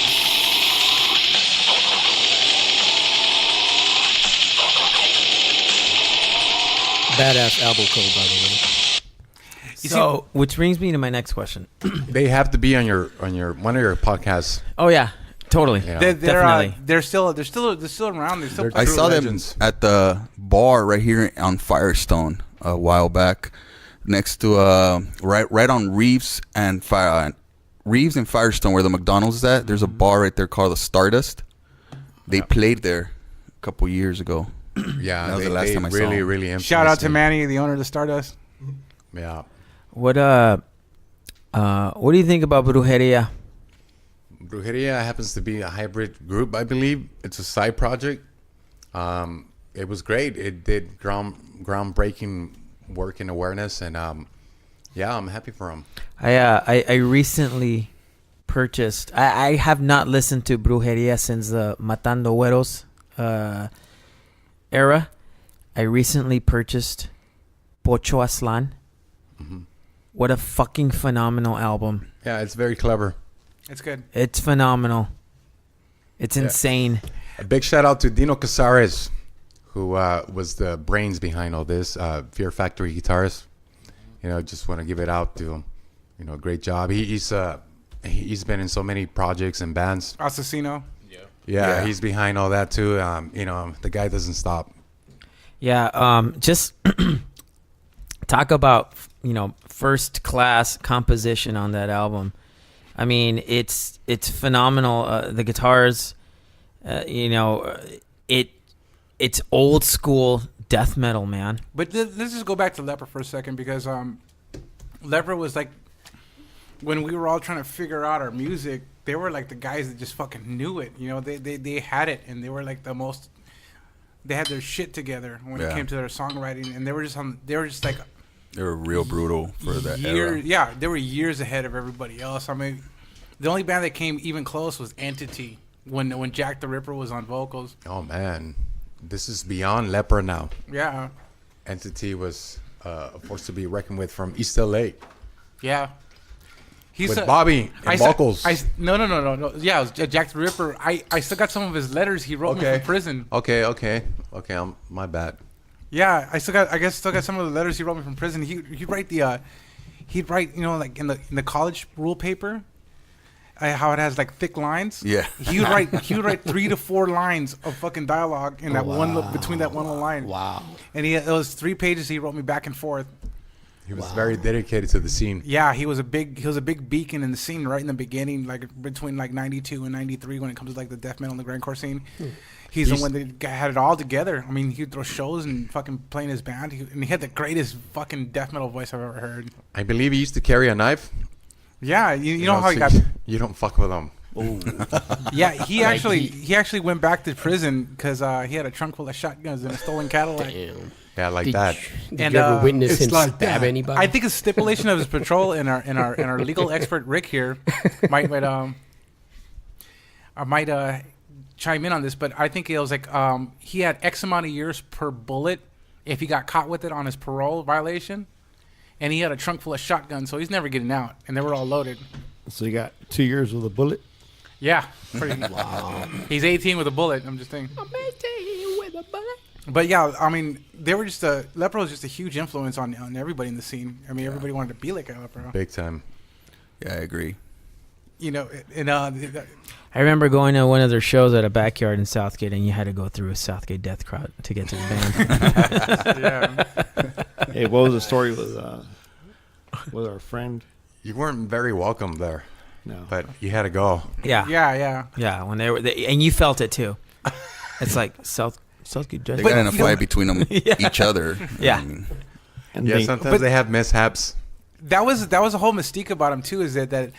Badass album cover, by the way. So, which brings me to my next question. They have to be on your one of your podcasts. Oh yeah, Totally. You know? Definitely. They're still around. They're still. They're I true saw legends. them at the bar right here on Firestone a while back, next to right on Reeves and Firestone, where the McDonald's is at. There's a bar right there called the Stardust. They played there a couple years ago. Yeah, that was the last time I saw really, them. really Shout out to influenced me. Manny, the owner of the Stardust. Yeah. What do you think about Brujeria? Brujeria happens to be a hybrid group, I believe. It's a side project. It was great. It did groundbreaking work in awareness, and yeah, I'm happy for them. I recently purchased. I have not listened to Brujeria since the Matando Güeros era. I recently purchased Pocho Aslan. What a fucking phenomenal album. Yeah, it's very clever. It's good. It's phenomenal. It's insane. A big shout out to Dino Casares, who was the brains behind all this. Fear Factory guitarist. You know, just want to give it out to him. You know, great job. He's been in so many projects and bands. Assassino. Yeah, he's behind all that too. You know, the guy doesn't stop. Yeah, just talk about, first class composition on that album. I mean, it's phenomenal. The guitars, it's old school death metal, man. But let's just go back to Leper for a second, because Leper was like, when we were all trying to figure out our music, they were like the guys that just fucking knew it. You know, they had it, and they were like the most. They had their shit together when it came to their songwriting, and they were just like. They were real brutal for that era. Yeah, they were years ahead of everybody else. I mean, the only band that came even close was Entity when Jack the Ripper was on vocals. Oh man, this is beyond Leper now. Yeah. Entity was a force to be reckoned with from East LA. Yeah. With Bobby and vocals. No. Yeah, it was Jack the Ripper. I still got some of his letters he wrote me from prison. Okay. My bad. Yeah, I still got some of the letters he wrote me from prison. He'd write like in the college rule paper, how it has like thick lines. Yeah. He would write 3 to 4 lines of fucking dialogue in between that one little line. Wow. And it was 3 pages he wrote me back and forth. He was very dedicated to the scene. Yeah, he was a big beacon in the scene right in the beginning, like between like 92 and 93 when it comes to like the death metal and the grindcore scene. He's the one that had it all together. I mean, he'd throw shows and fucking play in his band. And he had the greatest fucking death metal voice I've ever heard. I believe he used to carry a knife. Yeah, you know how he got. You don't fuck with him. Yeah, he actually went back to prison because he had a trunk full of shotguns and a stolen Cadillac. Damn. Yeah, like Did that. you ever witness him stab anybody? I think a stipulation of his patrol and our legal expert Rick here might chime in on this, but I think it was like he had X amount of years per bullet if he got caught with it on his parole violation, and he had a trunk full of shotguns, so he's never getting out, and they were all loaded. So you got 2 years with a bullet? Yeah, wow. He's 18 with a bullet. I'm just saying. I'm 18 with a bullet. But yeah, I mean, they were just Leper was just a huge influence on everybody in the scene. I mean, everybody wanted to be like a Leper. Big time. Yeah, I agree. You know, and I remember going to one of their shows at a backyard in Southgate, and you had to go through a Southgate death crowd to get to the band. Yeah. Hey, what was the story with our friend? You weren't very welcome there. No. But you had to go. Yeah. When they were, and you felt it too. It's like Southgate death They crowd. got in a fight between them, each other. Yeah. I mean, And sometimes they have mishaps. That was a whole mystique about him too. Is that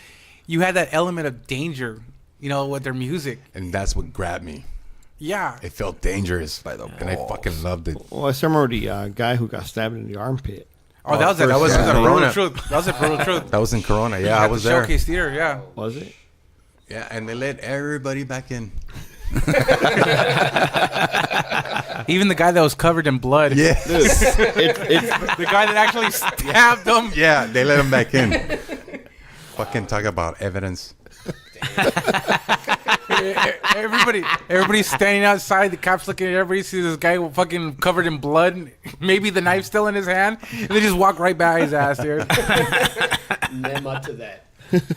you had that element of danger, you know, with their music. And that's what grabbed me. Yeah. It felt dangerous. And I fucking loved it. Well, I still remember the guy who got stabbed in the armpit. Oh, that was a brutal truth. That was a brutal truth. That was in Corona. Yeah, I was there. Showcase Theater. Yeah. Was it? Yeah, and they let everybody back in. Even the guy that was covered in blood. Yeah. The guy that actually stabbed him. Yeah, they let him back in. Fucking talk about evidence. Everybody's standing outside. The cops looking at everybody. See this guy fucking covered in blood. Maybe the knife's still in his hand. And they just walk right by his ass, dude. NEMA to that.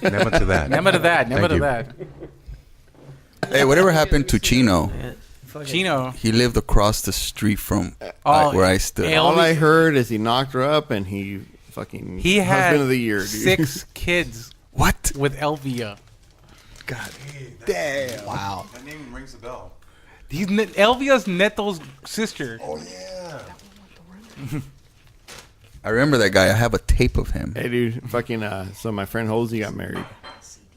Never to that. Never to that. Never Thank to you. that. Hey, whatever happened to Chino? Chino. He lived across the street from where I stood. All I heard is he knocked her up and he fucking He had husband of the year, dude. 6 kids. What? With Elvia. God damn. Wow. That name rings a bell. Elvia's Neto's sister. Oh, yeah. I remember that guy. I have a tape of him. Hey, dude, fucking, so my friend Hosey got married,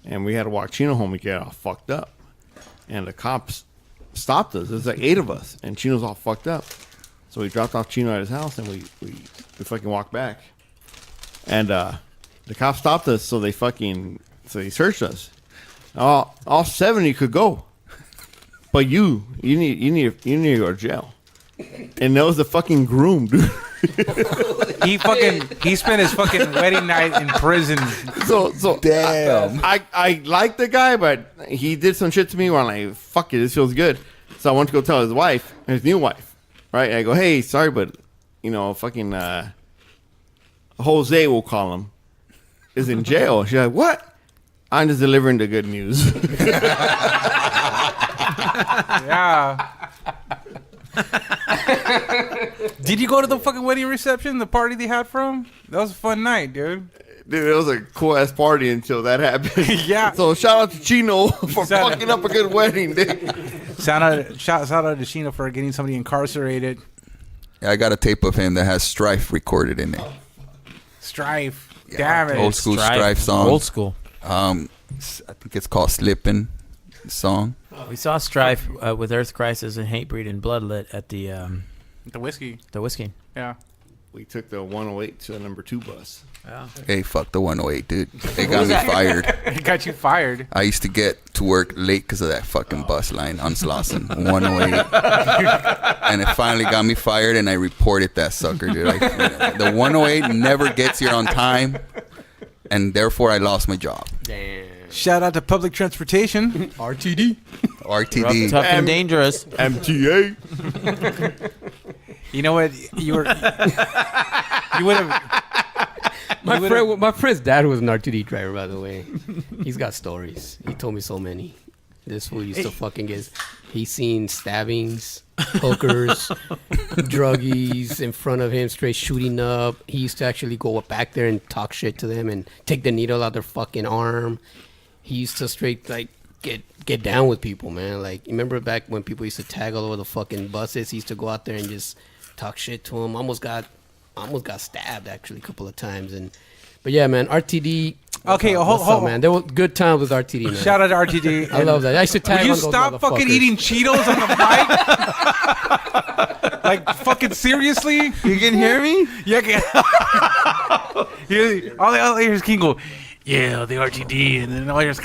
and we had to walk Chino home. We get all fucked up, and the cops stopped us. There's like 8 of us, and Chino's all fucked up. So we dropped off Chino at his house, and we fucking walked back. And the cops stopped us, so they searched us. All 7 of you could go, but you need to go to jail. And that was the fucking groom, dude. He spent his fucking wedding night in prison. So damn. I like the guy, but he did some shit to me where I'm like, fuck it, this feels good. So I went to go tell his wife, his new wife, right? And I go, hey, sorry, but fucking Jose, we'll call him, is in jail. She's like, what? I'm just delivering the good news. Yeah. Did you go to the fucking wedding reception, the party they had for him? That was a fun night, dude. Dude, it was a cool ass party until that happened. Yeah. So shout out to Chino for fucking up a good wedding, dude. Shout out to Chino for getting somebody incarcerated. Yeah, I got a tape of him that has Strife recorded in it. Strife. Damn it. Old school Strife song. Old school. I think it's called Slippin' song. We saw Strife with Earth Crisis and Hatebreed and Bloodlit at the whiskey. The whiskey. Yeah. We took the 108 to the number 2 bus. Yeah. Hey, fuck the 108, dude. They got me fired. It got you fired. I used to get to work late because of that fucking bus line on Slauson, 108. And it finally got me fired, and I reported that sucker, dude. The 108 never gets here on time, and therefore I lost my job. Damn. Shout out to public transportation. RTD. RTD. Tough and dangerous. MTA. You know what? You would have. My friend's dad was an RTD driver, by the way. He's got stories. He told me so many. This fool used to fucking get. He's seen stabbings, hookers, druggies in front of him, straight shooting up. He used to actually go back there and talk shit to them and take the needle out their fucking arm. He used to straight like get down with people, man. Like, you remember back when people used to tag all over the fucking buses? He used to go out there and just talk shit to them. Almost got stabbed actually a couple of times. But yeah, man, RTD. Okay, hold on, man. There were good times with RTD, man. Shout out to RTD. I love that. I should tag. Will you on those stop fucking motherfuckers. eating Cheetos on the mic? Like, fucking seriously? You can hear me? Yeah. All I hear is King go, yeah, the RTD, and then all I hear is.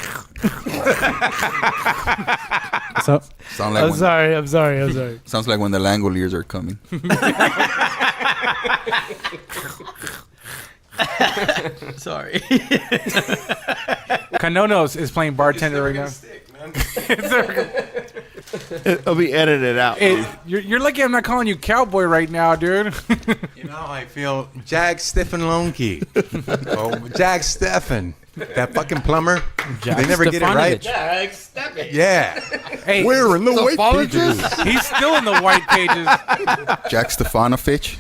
So, Sound like I'm sorry. Sounds like when the Langoliers are coming. Sorry. Canonos is playing bartender right now. It'll be edited out. Hey, you're lucky I'm not calling you cowboy right now, dude. You know, I feel Jag Stephen Lonke. Oh, Jag Stephen. That fucking plumber. They never get it right. Jag Stephen. Yeah. Hey, we're in the white pages. He's still in the white pages. Jack Stefanovich.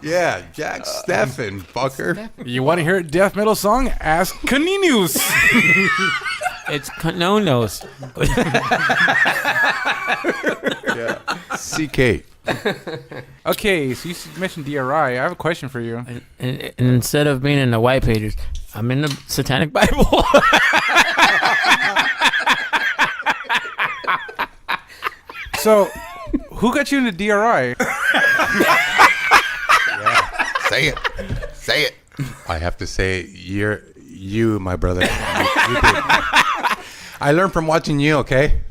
Yeah, Jag Stephen, fucker. You want to hear a death metal song? Ask Caninos. It's Canonos. Yeah. CK. Okay, so you mentioned DRI. I have a question for you. And instead of being in the white pages, I'm in the Satanic Bible. So, who got you into DRI? Yeah. Say it. I have to say, you, my brother. You did. I learned from watching you, okay?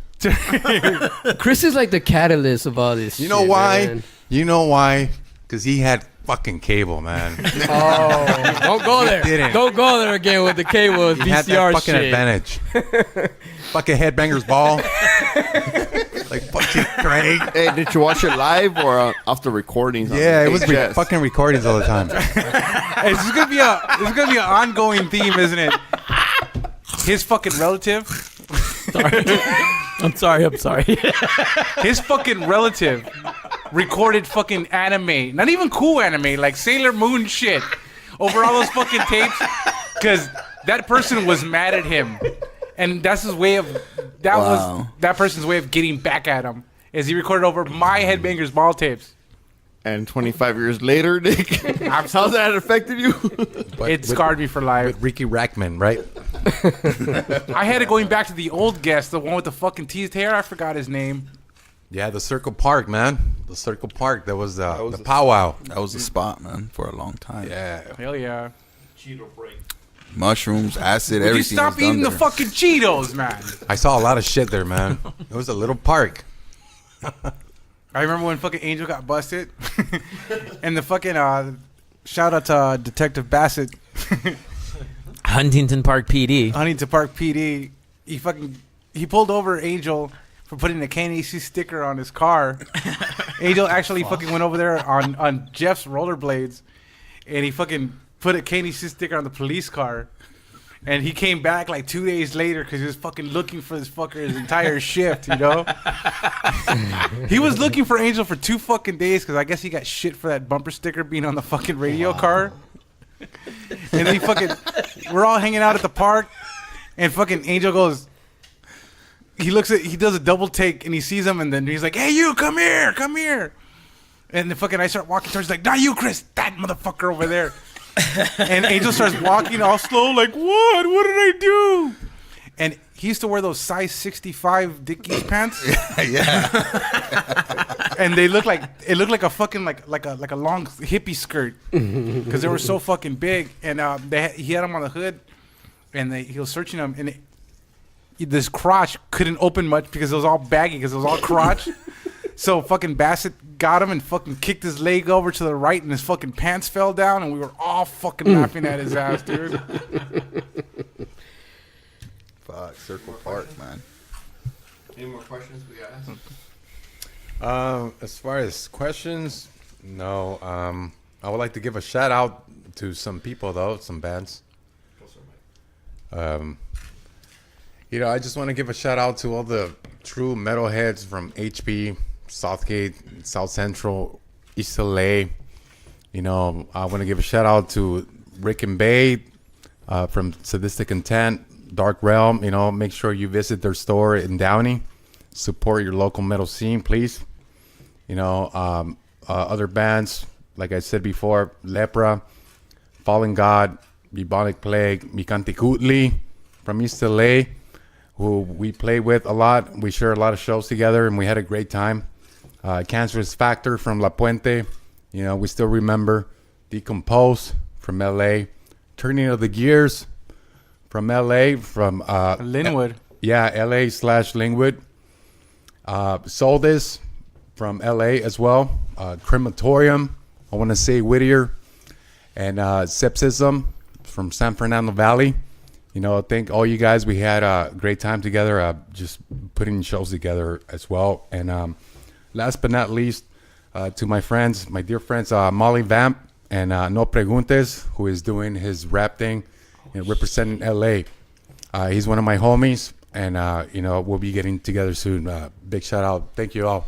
Chris is like the catalyst of all this. You know shit, why? Man. You know why? Because he had fucking cable, man. Oh, don't go there. Didn't. Don't go there again with the cable He had that VCR fucking shit. advantage. Fucking headbanger's ball. Like fucking Craig. Hey, did you watch it live or off the recordings? Yeah, it was fucking recordings all the time. Hey, this is gonna be an ongoing theme, isn't it? His fucking relative. Sorry. I'm sorry. His fucking relative recorded fucking anime, not even cool anime, like Sailor Moon shit, over all those fucking tapes, because that person was mad at him, and that's his way of was that person's way of getting back at him. Is he recorded over my Headbangers Ball tapes? And 25 years later, Nick, how's that affected you? It scarred me for life. With Ricky Rackman, right? I had it going back to the old guest, the one with the fucking teased hair. I forgot his name. Yeah, the Circle Park, man. The Circle Park. That was the powwow. That was the spot, man, for a long time. Yeah. Hell yeah. Cheeto break. Mushrooms, acid, Would you everything. stop was done eating the there. fucking Cheetos, man? I saw a lot of shit there, man. It was a little park. I remember when fucking Angel got busted, and the fucking shout out to Detective Bassett, Huntington Park PD. Huntington Park PD. He pulled over Angel for putting a KNAC sticker on his car. Angel actually fucking went over there on Jeff's rollerblades, and he fucking put a KNAC sticker on the police car. And he came back like 2 days later because he was fucking looking for this fucker his entire shift, you know? He was looking for Angel for 2 fucking days because I guess he got shit for that bumper sticker being on the fucking radio car. And then we're all hanging out at the park, and fucking Angel goes, he does a double take, and he sees him, and then he's like, hey, you, come here. And then fucking I start walking towards, like, not you, Chris, that motherfucker over there. And Angel starts walking all slow, like, what? What did I do? And he used to wear those size 65 Dickies pants. Yeah. And it looked like a fucking like a long hippie skirt because they were so fucking big. And he had them on the hood, and he was searching them, and this crotch couldn't open much because it was all baggy because it was all crotch. So fucking Bassett got him and fucking kicked his leg over to the right, and his fucking pants fell down, and we were all fucking laughing at his ass, dude. Fuck, Circle Park, man. Any more questions we got? As far as questions, no. I would like to give a shout out to some people, though, some bands. I just want to give a shout out to all the true metalheads from HP, Southgate, South Central, East LA. I want to give a shout out to Rick and Bay from Sadistic Intent, Dark Realm. Make sure you visit their store in Downey. Support your local metal scene, please. Other bands, like I said before, Lepra, Fallen God, Bubonic Plague, Mikantikutli from East LA, who we play with a lot. We share a lot of shows together, and we had a great time. Cancerous Factor from La Puente, we still remember. Decompose from LA, Turning of the Gears from LA, from Linwood. LA/Linwood. Soldis from LA as well. Crematorium, I want to say Whittier, and Sepsism from San Fernando Valley. Thank all you guys. We had a great time together, just putting shows together as well. And last but not least, to my dear friends, Molly Vamp and No Preguntes, who is doing his rap thing and representing LA. He's one of my homies, and we'll be getting together soon. Big shout out. Thank you all.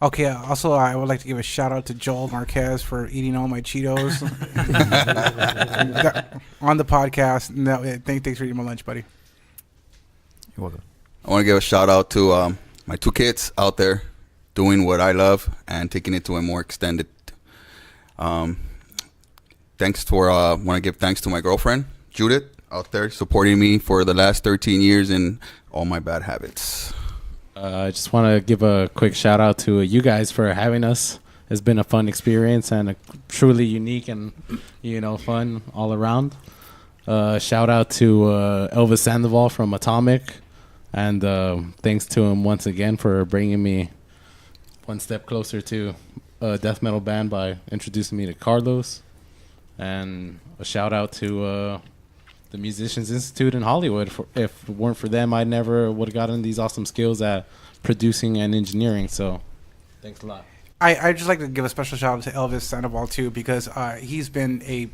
Okay, also I would like to give a shout out to Joel Marquez for eating all my Cheetos on the podcast. No, thanks for eating my lunch, buddy. You're welcome. I want to give a shout out to my 2 kids out there doing what I love and taking it to a more extended. Want to give thanks to my girlfriend, Judith, out there supporting me for the last 13 years in all my bad habits. I just want to give a quick shout out to you guys for having us. It's been a fun experience and a truly unique and fun all around. Shout out to Elvis Sandoval from Atomic, and thanks to him once again for bringing me one step closer to a death metal band by introducing me to Carlos. And a shout out to the Musicians Institute in Hollywood. If it weren't for them, I never would have gotten these awesome skills at producing and engineering. So thanks a lot. I just like to give a special shout out to Elvis Sandoval too, because he's been a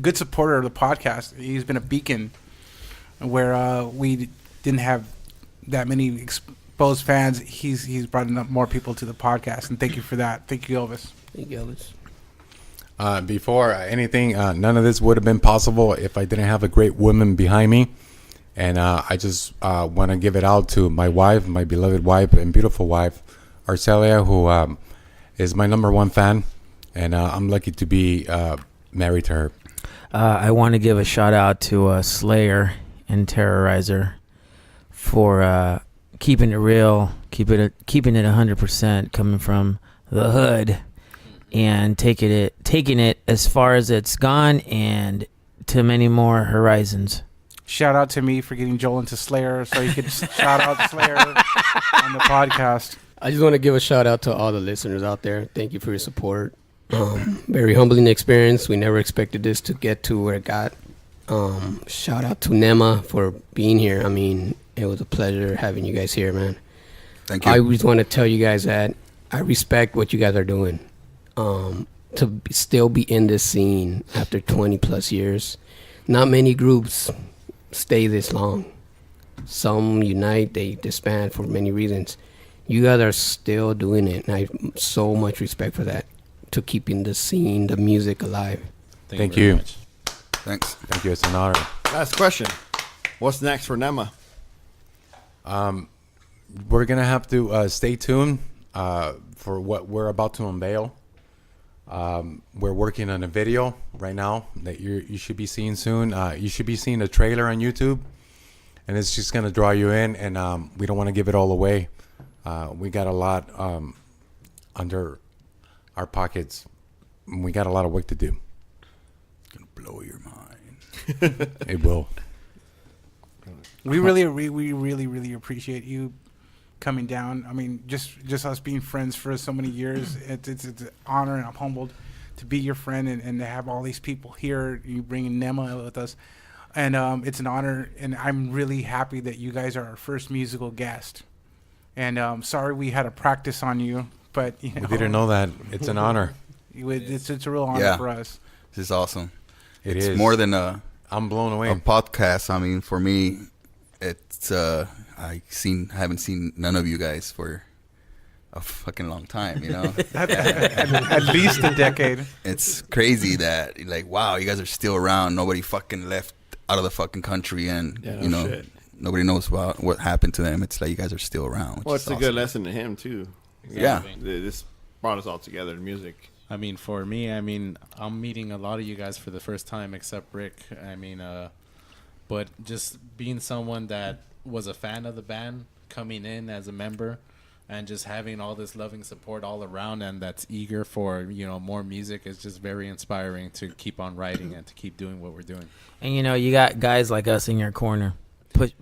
good supporter of the podcast. He's been a beacon where we didn't have that many exposed fans. He's brought enough more people to the podcast, and thank you for that. Thank you, Elvis. Thank you, Elvis. Before anything, none of this would have been possible if I didn't have a great woman behind me. And I just want to give it out to my wife, my beloved wife and beautiful wife, Arcelia, who is my number one fan. And I'm lucky to be married to her. I want to give a shout out to Slayer and Terrorizer for keeping it real, keeping it 100% coming from the hood, and taking it as far as it's gone and to many more horizons. Shout out to me for getting Joel into Slayer, so you could shout out Slayer on the podcast. I just want to give a shout out to all the listeners out there. Thank you for your support. Very humbling experience. We never expected this to get to where it got. Shout out to NEMA for being here. I mean, it was a pleasure having you guys here, man. Thank you. I just want to tell you guys that I respect what you guys are doing. Still be in this scene after 20 plus years. Not many groups stay this long. Some unite, they disband for many reasons. You guys are still doing it, and I have so much respect for that, to keeping the scene, the music alive. Thank you. Much. Thanks. Thank you. It's an honor. Last question. What's next for NEMA? We're going to have to stay tuned for what we're about to unveil. We're working on a video right now that you should be seeing soon. You should be seeing a trailer on YouTube, and it's just going to draw you in, and we don't want to give it all away. We got a lot under our pockets. We got a lot of work to do. It's going to blow your mind. It will. We really appreciate you coming down. I mean, just us being friends for so many years, it's an honor, and I'm humbled to be your friend and to have all these people here. You bringing NEMA with us, and it's an honor, and I'm really happy that you guys are our first musical guest. And sorry we had to practice on you, but you know, We didn't know that. It's an honor. It's a real honor for us. This is awesome. It's is more than a. I'm blown away. A podcast. I mean, for me, it's I haven't seen none of you guys for a fucking long time, you know. at least a decade. It's crazy that, like, wow, you guys are still around. Nobody fucking left out of the fucking country, and you know, shit. Nobody knows about what happened to them. It's like you guys are still around. Well, it's a awesome. good lesson to him too. Yeah, this brought us all together in music. I mean, for me, I'm meeting a lot of you guys for the first time, except Rick. But just being someone that was a fan of the band, coming in as a member, and just having all this loving support all around, and that's eager for, you know, more music, is just very inspiring to keep on writing and to keep doing what we're doing. And you know, you got guys like us in your corner,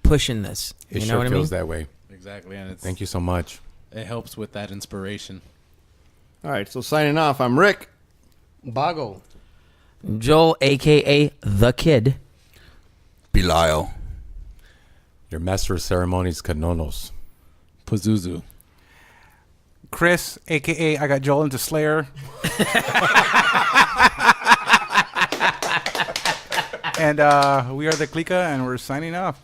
pushing this. It you sure know what feels I mean? that way. Exactly, and Thank you so much. It helps with that inspiration. All right, so signing off, I'm Rick. Bago. Joel, a.k.a. The Kid. Belial. Your master of ceremonies, Kanonos. Pazuzu. Chris, a.k.a. I got Joel into Slayer. And we are the Clika, and we're signing off.